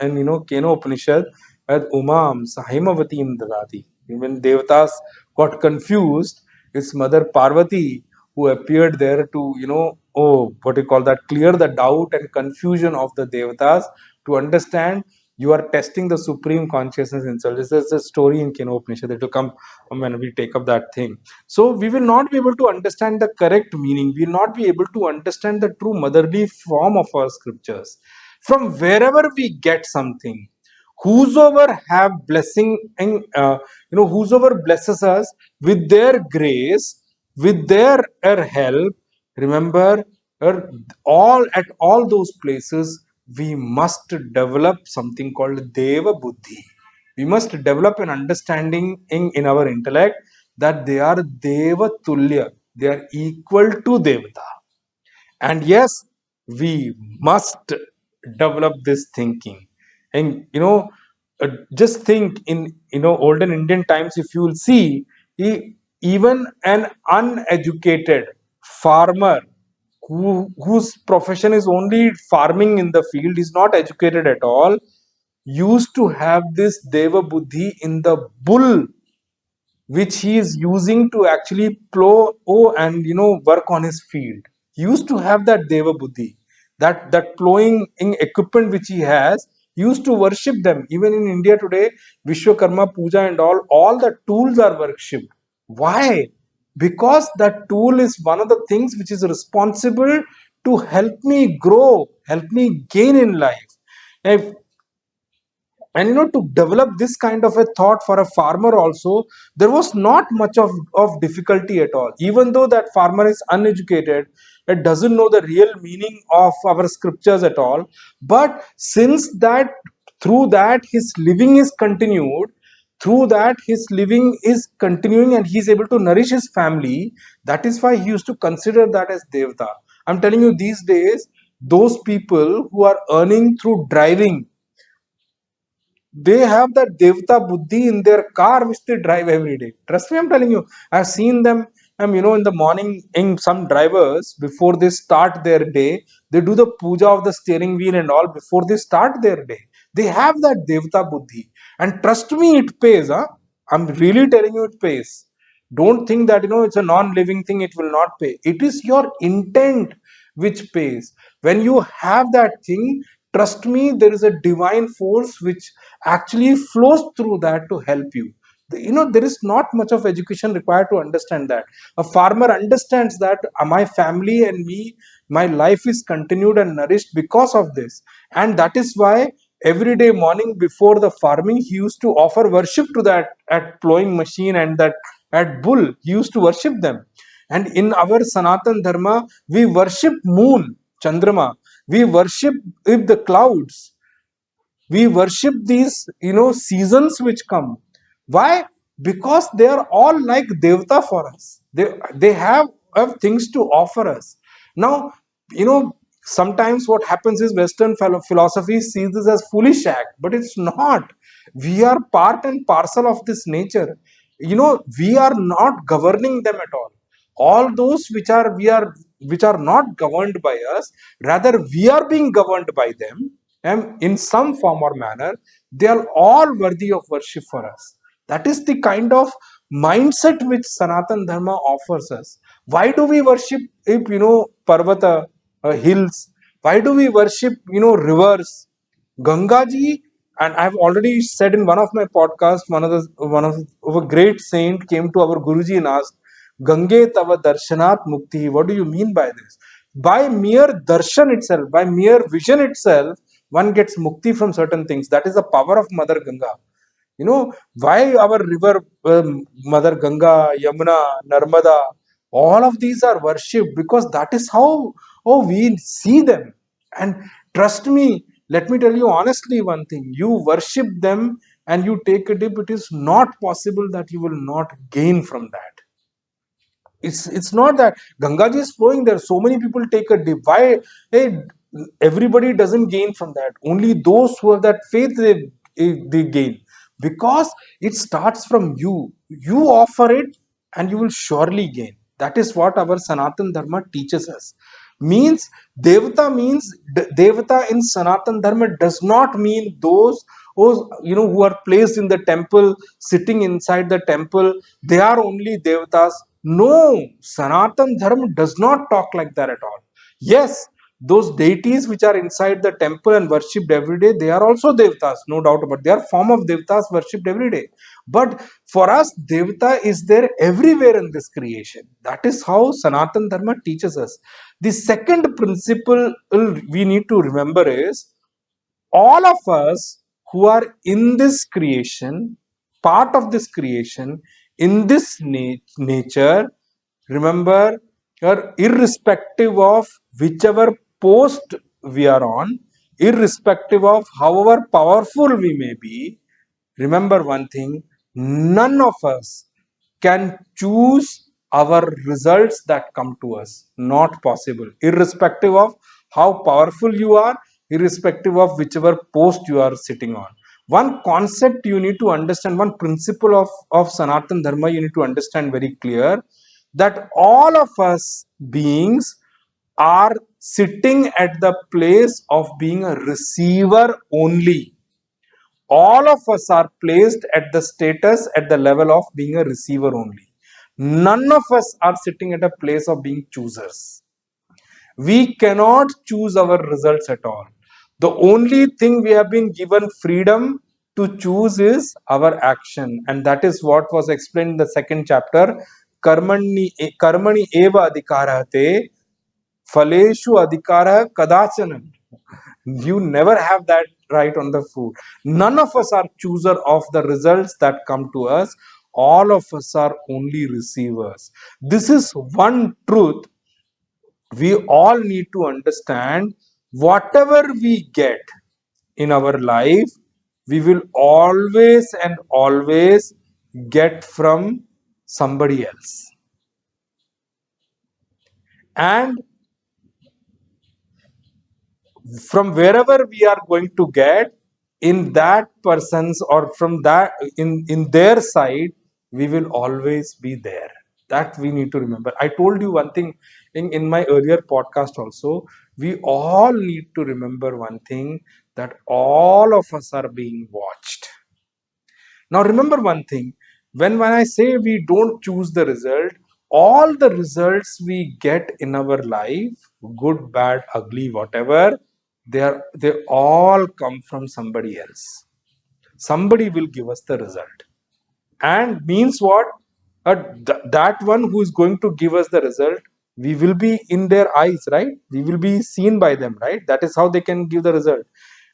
Keno Upanishad that Umam Sahimavatim Dadati. When Devatas got confused, it's Mother Parvati who appeared there to, what you call that, clear the doubt and confusion of the Devatas, to understand you are testing the supreme consciousness itself. This is a story in Keno Upanishad. It will come when we take up that thing. So we will not be able to understand the correct meaning. We will not be able to understand the true motherly form of our scriptures. From wherever we get something, whosoever have blessing, and whosoever blesses us with their grace, with their help, remember, all at all those places we must develop something called Deva Buddhi. We must develop an understanding in our intellect that they are Deva Tulya, they are equal to Devata. And yes, we must develop this thinking. And just think, in olden Indian times, if you will see, even an uneducated farmer whose profession is only farming in the field, is not educated at all, used to have this Deva Buddhi in the bull which he is using to actually plow and work on his field. He used to have that Deva Buddhi, that plowing equipment which he has. He used to worship them. Even in India today, Vishwakarma Puja and all the tools are worshipped. Why? Because that tool is one of the things which is responsible to help me grow, help me gain in life. If and to develop this kind of a thought for a farmer also, there was not much of difficulty at all. Even though that farmer is uneducated, it doesn't know the real meaning of our scriptures at all, but since that, through that his living is continued, through that his living is continuing and he is able to nourish his family, that is why he used to consider that as devta. I'm telling you, these days those people who are earning through driving, they have that Devta Buddhi in their car which they drive every day. Trust me, I'm telling you. I've seen them, in the morning, in some drivers, before they start their day, they do the puja of the steering wheel and all before they start their day. They have that Devta Buddhi. And trust me, it pays. Huh? I'm really telling you, it pays. Don't think that it's a non-living thing, it will not pay. It is your intent which pays. When you have that thing, trust me, there is a divine force which actually flows through that to help you. There is not much of education required to understand that. A farmer understands that my family and me, my life is continued and nourished because of this. And that is why every day morning before the farming, he used to offer worship to that at plowing machine and that at bull. He used to worship them. And in our Sanatan Dharma, we worship moon, Chandrama. We worship the clouds. We worship these seasons which come. Why? Because they are all like devta for us. They have things to offer us. Now, sometimes what happens is Western philosophy sees this as foolish act, but it's not. We are part and parcel of this nature. We are not governing them at all those which are not governed by us, rather we are being governed by them, and in some form or manner they are all worthy of worship for us. That is the kind of mindset which Sanatan Dharma offers us. Why do we worship if Parvata, hills? Why do we worship rivers? Ganga ji, and I've already said in one of my podcasts, one of a great saint came to our Guruji and asked, Gange tava darshanat mukti. What do you mean by this? By mere darshan itself, by mere vision itself, one gets mukti from certain things. That is the power of Mother Ganga. Why our river, Mother Ganga, Yamuna, Narmada, All of these are worshipped because that is how we see them. And trust me, let me tell you honestly one thing: you worship them and you take a dip, it is not possible that you will not gain from that. It's not that Gangaji is flowing there, so many people take a dip. Why? Hey, everybody doesn't gain from that. Only those who have that faith, they gain. Because it starts from you. You offer it and you will surely gain. That is what our Sanatan Dharma teaches us. Means Devata in Sanatan Dharma does not mean those who are placed in the temple, sitting inside the temple, they are only devatas. No, Sanatan Dharma does not talk like that at all. Yes, those deities which are inside the temple and worshipped every day, they are also devatas, no doubt about it. They are form of devatas worshipped every day. But for us, devata is there everywhere in this creation. That is how Sanatan Dharma teaches us. The second principle we need to remember is, all of us who are in this creation, part of this creation, in this nature, remember, irrespective of whichever post we are on, irrespective of however powerful we may be, remember one thing: none of us can choose our results that come to us. Not possible. Irrespective of how powerful you are, irrespective of whichever post you are sitting on. One concept you need to understand, one principle of Sanatan Dharma you need to understand very clear, that all of us beings are sitting at the place of being a receiver only. All of us are placed at the status, at the level of being a receiver only. None of us are sitting at a place of being choosers. We cannot choose our results at all. The only thing we have been given freedom to choose is our action, and that is what was explained in the second chapter. Karmani eva adhikarate Faleshu adhikara kadachanam. You never have that right on the food. None of us are chooser of the results that come to us. All of us are only receivers. This is one truth we all need to understand. Whatever we get in our life, we will always and always get from somebody else. And from wherever we are going to get, in that person's, or from that, in their side, we will always be there. That we need to remember. I told you one thing in my earlier podcast also. We all need to remember one thing, that all of us are being watched. Now remember one thing: when I say we don't choose the result, all the results we get in our life, good, bad, ugly, whatever, they all come from somebody else. Somebody will give us the result. And means what? That one who is going to give us the result, we will be in their eyes, right? We will be seen by them, right? That is how they can give the result.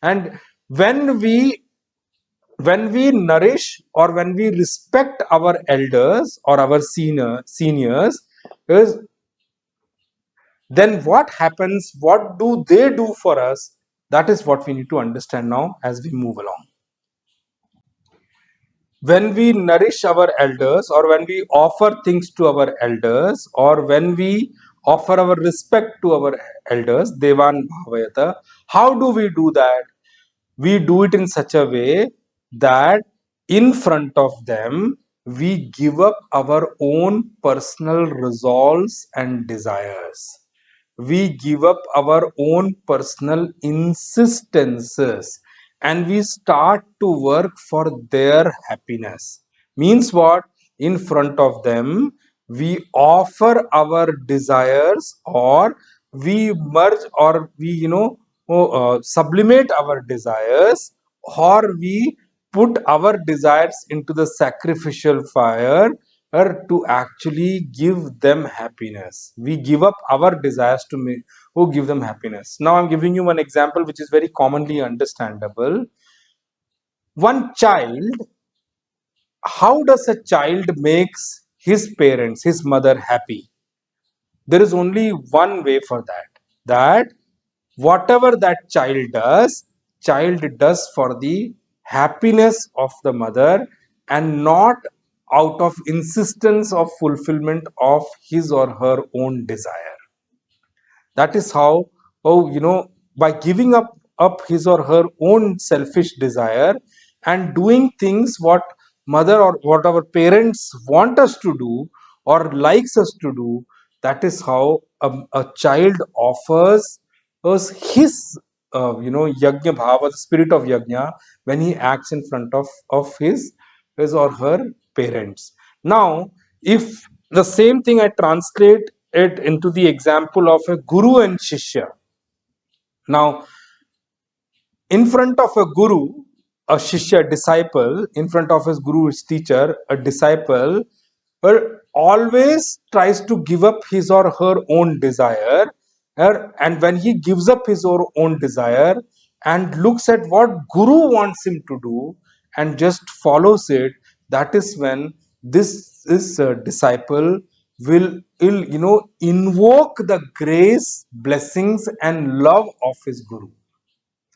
And when we nourish, or when we respect our elders or our seniors, is, then what happens? What do they do for us? That is what we need to understand now as we move along. When we nourish our elders, or when we offer things to our elders, or when we offer our respect to our elders, devan bhavayata, how do we do that? We do it in such a way that in front of them we give up our own personal resolves and desires. We give up our own personal insistences, and we start to work for their happiness. Means what? In front of them we offer our desires, or we merge, or we sublimate our desires, or we put our desires into the sacrificial fire, or to actually give them happiness. We give up our desires to me who give them happiness. Now I'm giving you one example which is very commonly understandable. One child, how does a child makes his parents, his mother happy? there is only one way for that, that whatever that child does for the happiness of the mother, and not out of insistence of fulfillment of his or her own desire. That is how, by giving up his or her own selfish desire and doing things what mother or what our parents want us to do or likes us to do, that is how a child offers us his yajna bhava, the spirit of yajna, when he acts in front of his or her parents. Now, if the same thing I translate it into the example of a guru and shishya. Now, in front of a guru, a shishya, disciple, in front of his guru, his teacher, a disciple, always tries to give up his or her own desire. And when he gives up his or own desire and looks at what guru wants him to do and just follows it, that is when this is disciple will invoke the grace, blessings, and love of his guru.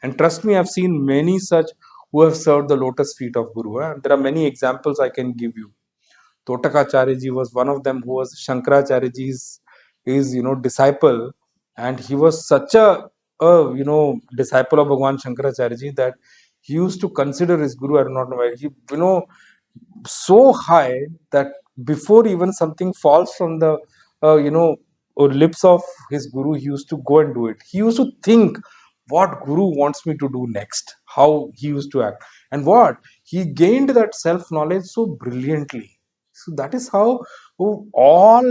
And trust me, I've seen many such who have served the lotus feet of Guru. And there are many examples I can give you. Totakacharya ji was one of them, who was Shankaracharya ji's disciple, and he was such a disciple of Bhagwan Shankaracharya ji that he used to consider his guru. I do not know why he so high that before even something falls from the lips of his guru, he used to go and do it. He used to think what guru wants me to do next, how he used to act, and what he gained that self knowledge so brilliantly. So that is how all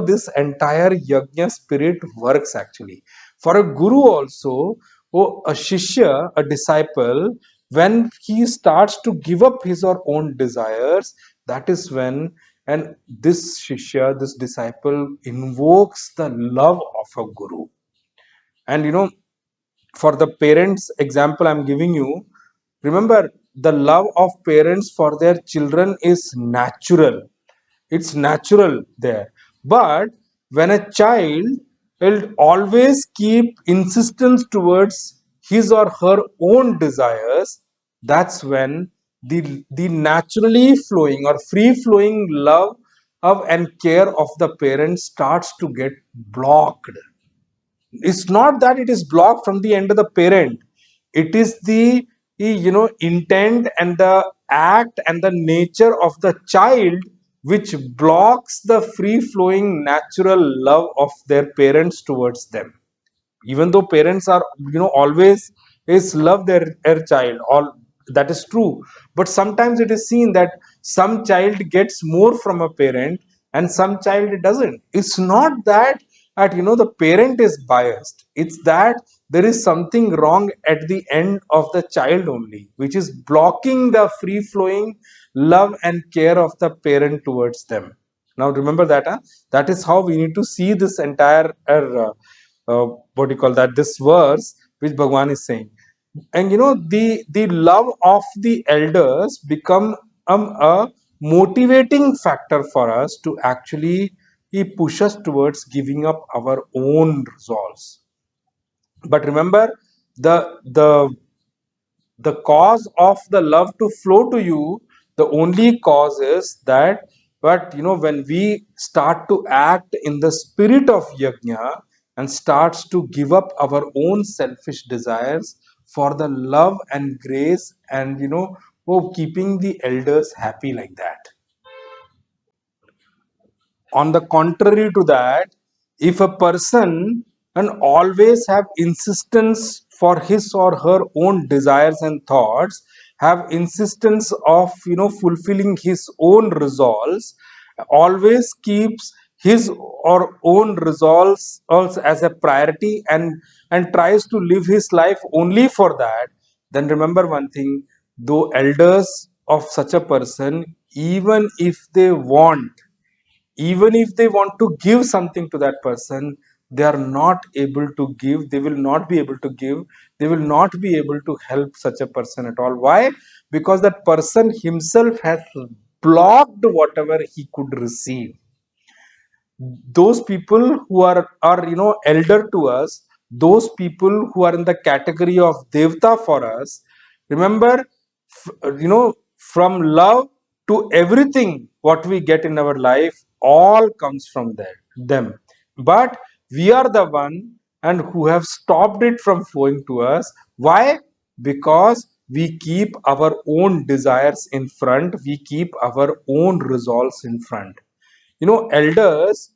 this entire yajna spirit works actually. For a guru also, a shishya, a disciple, when he starts to give up his or own desires, that is when, and this shishya, this disciple, invokes the love of a guru. And for the parents example I'm giving you, remember, the love of parents for their children is natural. It's natural there. But when a child will always keep insistence towards his or her own desires, that's when the naturally flowing or free flowing love of and care of the parent starts to get blocked. It's not that it is blocked from the end of the parent, it is the intent and the act and the nature of the child which blocks the free flowing natural love of their parents towards them. Even though parents are always is love their child, all that is true, but sometimes it is seen that some child gets more from a parent and some child doesn't. It's not that the parent is biased, it's that there is something wrong at the end of the child only, which is blocking the free flowing love and care of the parent towards them. Now remember that, that is how we need to see this entire what do you call that, this verse which Bhagwan is saying. And the love of the elders become a motivating factor for us to actually push us towards giving up our own resolves. But remember, the cause of the love to flow to you, the only cause is that, but when we start to act in the spirit of yajna and starts to give up our own selfish desires for the love and grace and keeping the elders happy like that. On the contrary to that, if a person and always have insistence for his or her own desires and thoughts, have insistence of fulfilling his own resolves, always keeps his or own resolves also as a priority, and tries to live his life only for that, then remember one thing: though elders of such a person, even if they want to give something to that person, they are not able to give, they will not be able to give, they will not be able to help such a person at all. Why? Because that person himself has blocked whatever he could receive. those people who are elder to us, those people who are in the category of devta for us, remember, from love to everything what we get in our life all comes from them. But we are the one and who have stopped it from flowing to us. Why? Because we keep our own desires in front, we keep our own resolves in front. Elders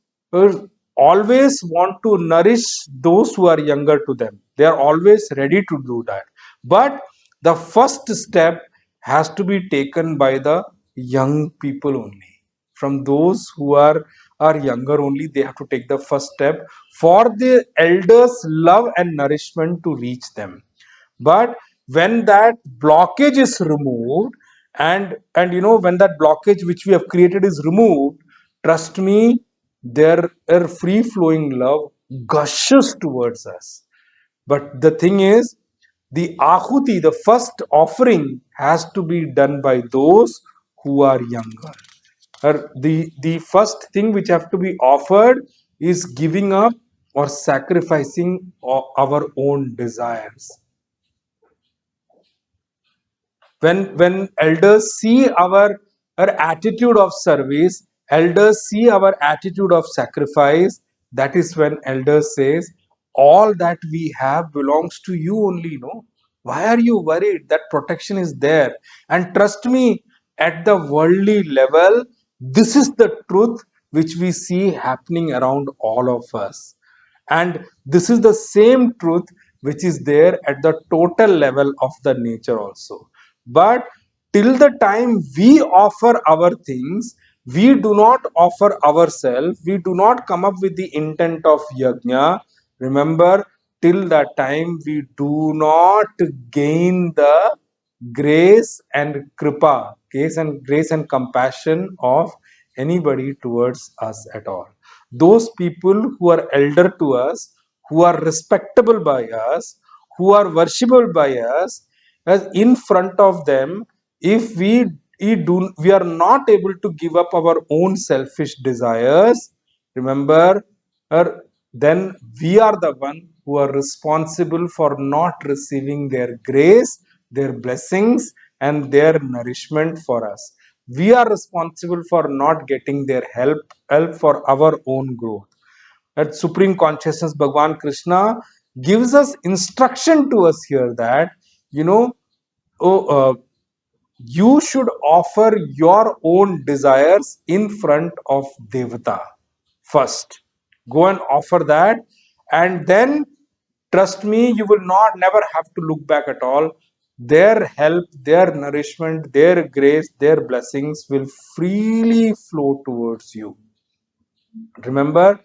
always want to nourish those who are younger to them. They are always ready to do that. But the first step has to be taken by the young people only. From those who are younger only, they have to take the first step for the elders love and nourishment to reach them. But when that blockage is removed, and when that blockage which we have created is removed, trust me, their free flowing love gushes towards us. But the thing is, the ahuti, the first offering, has to be done by those who are younger. Or the first thing which have to be offered is giving up or sacrificing our own desires. When elders see our attitude of service, elders see our attitude of sacrifice, that is when elders says, all that we have belongs to you only. No, why are you worried? That protection is there. And trust me, at the worldly level, this is the truth which we see happening around all of us. And this is the same truth which is there at the total level of the nature also. But till the time we offer our things, we do not offer ourselves, we do not come up with the intent of yajna. Remember, till that time we do not gain the grace and kripa, grace and compassion of anybody towards us at all. Those people who are elder to us, who are respectable by us, who are worshipable by us, as in front of them, if we are not able to give up our own selfish desires, remember, then we are the one who are responsible for not receiving their grace, their blessings, and their nourishment for us. We are responsible for not getting their help for our own growth. That supreme consciousness Bhagwan Krishna gives us instruction to us here that, you know oh, you should offer your own desires in front of devata first. Go and offer that, and then trust me, you will not never have to look back at all. Their help, their nourishment, their grace, their blessings will freely flow towards you. Remember,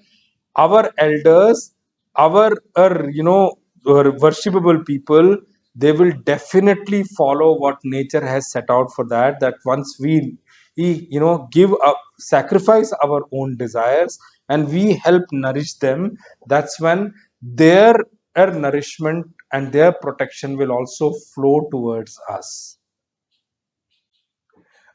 our elders, our worshipable people, they will definitely follow what nature has set out for that. That once we give up, sacrifice our own desires, and we help nourish them, that's when their nourishment and their protection will also flow towards us.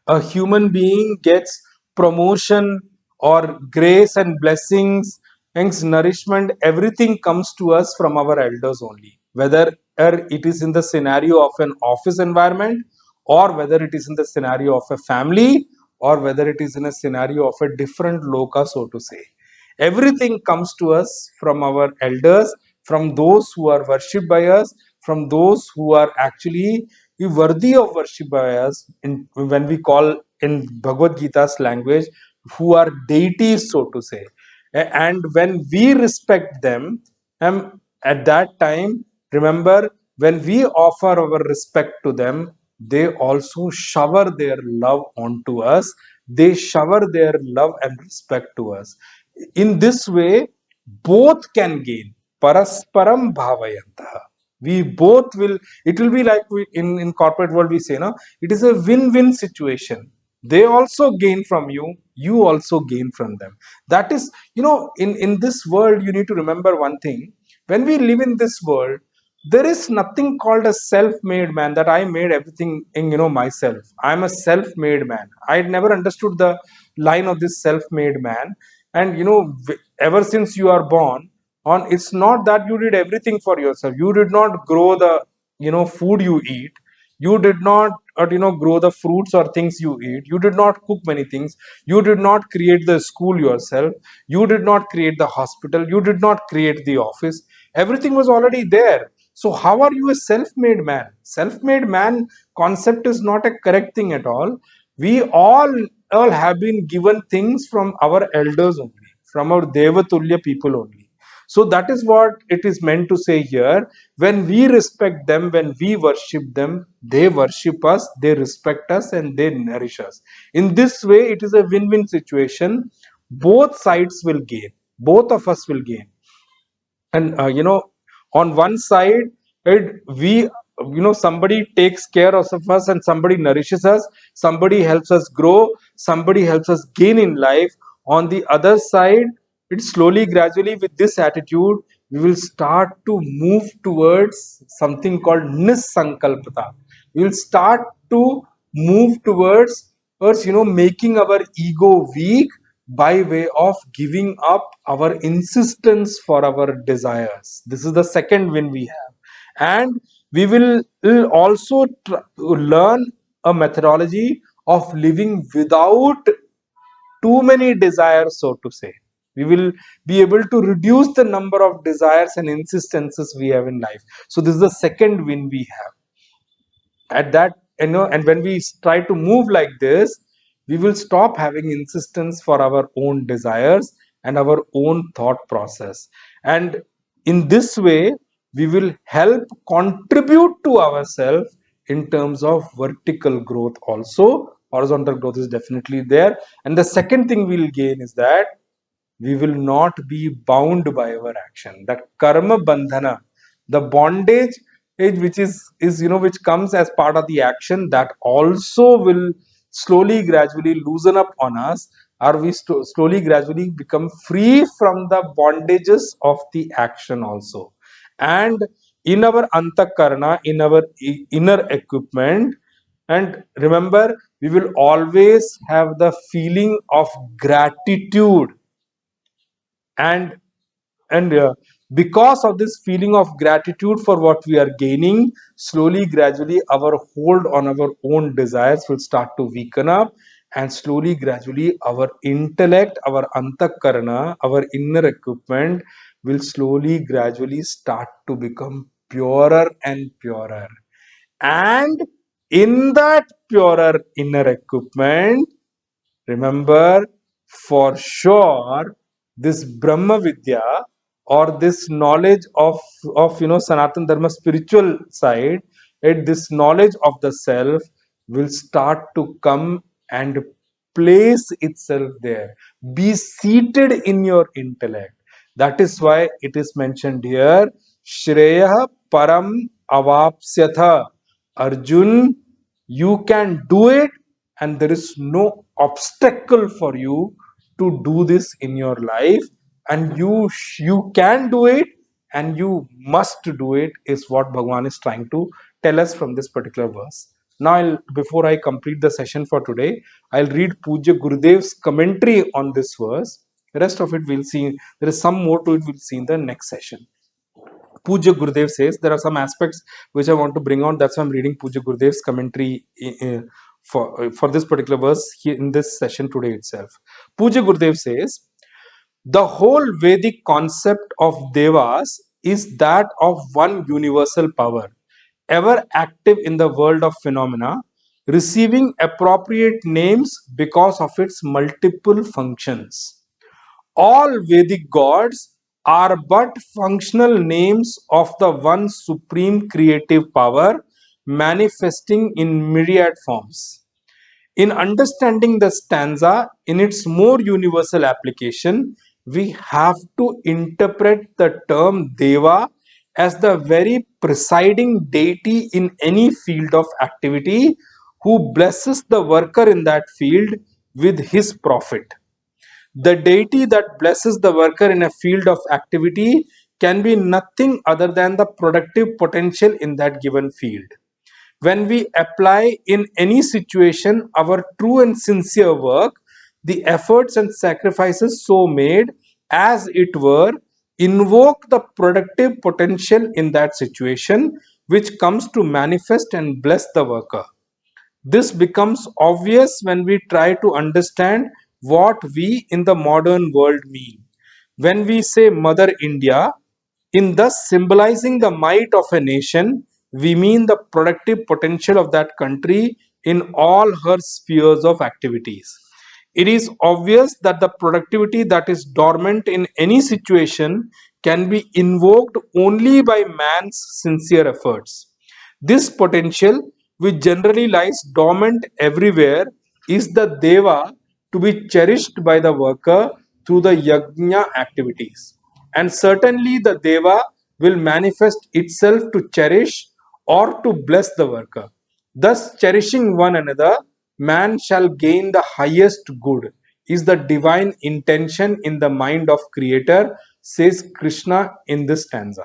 A human being gets promotion or grace and blessings and nourishment, everything comes to us from our elders only, whether it is in the scenario of an office environment, or whether it is in the scenario of a family, or whether it is in a scenario of a different loka, so to say. Everything comes to us from our elders, from those who are worshipped by us, from those who are actually worthy of worship by us, when we call in Bhagavad Gita's language, who are deities, so to say. And when we respect them, at that time, remember, when we offer our respect to them, they also shower their love onto us. They shower their love and respect to us. In this way, both can gain. Parasparam bhavayantaha. We both will, it will be like in corporate world we say, no, it is a win-win situation. They also gain from you, you also gain from them. That is, in this world, you need to remember one thing. When we live in this world, there is nothing called a self-made man, that I made everything in myself. I'm a self-made man. I never understood the line of this self-made man. And ever since you are born on, it's not that you did everything for yourself. You did not grow the food you eat. You did not grow the fruits or things you eat. You did not cook many things. You did not create the school yourself. You did not create the hospital. You did not create the office. Everything was already there. So how are you a self-made man? Self-made man concept is not a correct thing at all. We all have been given things from our elders only, from our Devatulya people only. So that is what it is meant to say here. When we respect them, when we worship them, they worship us, they respect us, and they nourish us. In this way, it is a win-win situation. Both sides will gain. Both of us will gain. And on one side, we somebody takes care of us, and somebody nourishes us, somebody helps us grow, somebody helps us gain in life. On the other side, it slowly gradually, with this attitude, we will start to move towards something called nisankalpata. We will start to move towards making our ego weak by way of giving up our insistence for our desires. This is the second win we have. And we will also learn a methodology of living without too many desires, so to say. We will be able to reduce the number of desires and insistences we have in life. So this is the second win we have. At that, and when we try to move like this, we will stop having insistence for our own desires and our own thought process. And in this way, we will help contribute to ourselves in terms of vertical growth also. Horizontal growth is definitely there. And the second thing we'll gain is that we will not be bound by our action. That karma bandhana, the bondage which which comes as part of the action, that also will slowly gradually loosen up on us, or we slowly gradually become free from the bondages of the action also. And in our antakarana, in our inner equipment, and remember, we will always have the feeling of gratitude. And and because of this feeling of gratitude for what we are gaining, slowly gradually our hold on our own desires will start to weaken up, and slowly gradually our intellect, our antakarana, our inner equipment will slowly gradually start to become purer and purer. And in that purer inner equipment, remember, for sure, this Brahma Vidya, or this knowledge of Sanatan Dharma spiritual side, and this knowledge of the self will start to come and place itself there. Be seated in your intellect. That is why it is mentioned here, Shreya Param Avapsyatha. Arjun, you can do it, and there is no obstacle for you to do this in your life. And you can do it, and you must do it, is what Bhagwan is trying to tell us from this particular verse. Now, before I complete the session for today, I'll read Pujya Gurudev's commentary on this verse. The rest of it we'll see. There is some more to it, we'll see in the next session. Pujya Gurudev says there are some aspects which I want to bring on. That's why I'm reading Pujya Gurudev's commentary for this particular verse here in this session today itself. Pujya Gurudev says, the whole Vedic concept of Devas is that of one universal power, ever active in the world of phenomena, receiving appropriate names because of its multiple functions. All Vedic gods are but functional names of the one supreme creative power manifesting in myriad forms. In understanding the stanza in its more universal application, we have to interpret the term Deva as the very presiding deity in any field of activity, who blesses the worker in that field with his profit. The deity that blesses the worker in a field of activity can be nothing other than the productive potential in that given field. When we apply in any situation our true and sincere work, the efforts and sacrifices so made, as it were, invoke the productive potential in that situation, which comes to manifest and bless the worker. This becomes obvious when we try to understand what we in the modern world mean. When we say Mother India, in thus symbolizing the might of a nation, we mean the productive potential of that country in all her spheres of activities. It is obvious that the productivity that is dormant in any situation can be invoked only by man's sincere efforts. This potential, which generally lies dormant everywhere, is the Deva to be cherished by the worker through the Yajna activities. And certainly the Deva will manifest itself to cherish or to bless the worker. Thus, cherishing one another, man shall gain the highest good, is the divine intention in the mind of Creator, says Krishna in this stanza.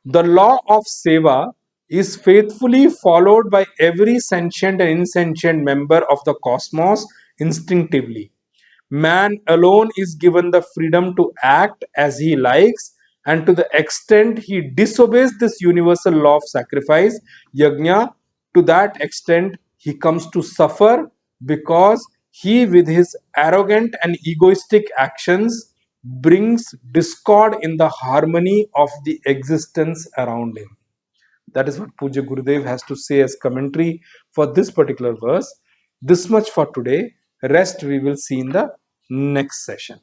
The law of seva is faithfully followed by every sentient and insentient member of the cosmos instinctively. Man alone is given the freedom to act as he likes, and to the extent he disobeys this universal law of sacrifice, yajna, to that extent he comes to suffer, because he, with his arrogant and egoistic actions, brings discord in the harmony of the existence around him. That is what Puja Gurudev has to say as commentary for this particular verse. This much for today. Rest we will see in the next session.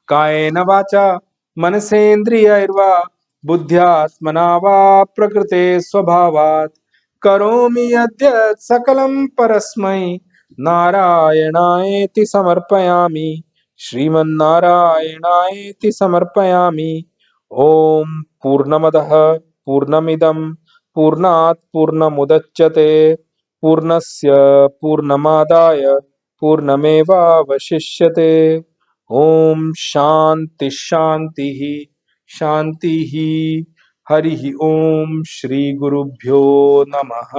कायेन वाचा मनसेन्द्रियैर्वा बुद्ध्यात्मना वा प्रकृते स्वभावात् करोमि यद्यत् सकलं परस्मै नारायणायेति समर्पयामि श्रीमन्नारायणायेति समर्पयामि। ॐ पूर्णमदः पूर्णमिदं पूर्णात् पूर्णमुदच्यते पूर्णस्य पूर्णमादाय पूर्णमेवावशिष्यते। ओम शांति शांति शांति। हरि ओम श्री गुरुभ्यो नमः।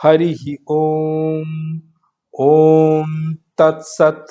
हरि ओम। ओम तत्सत।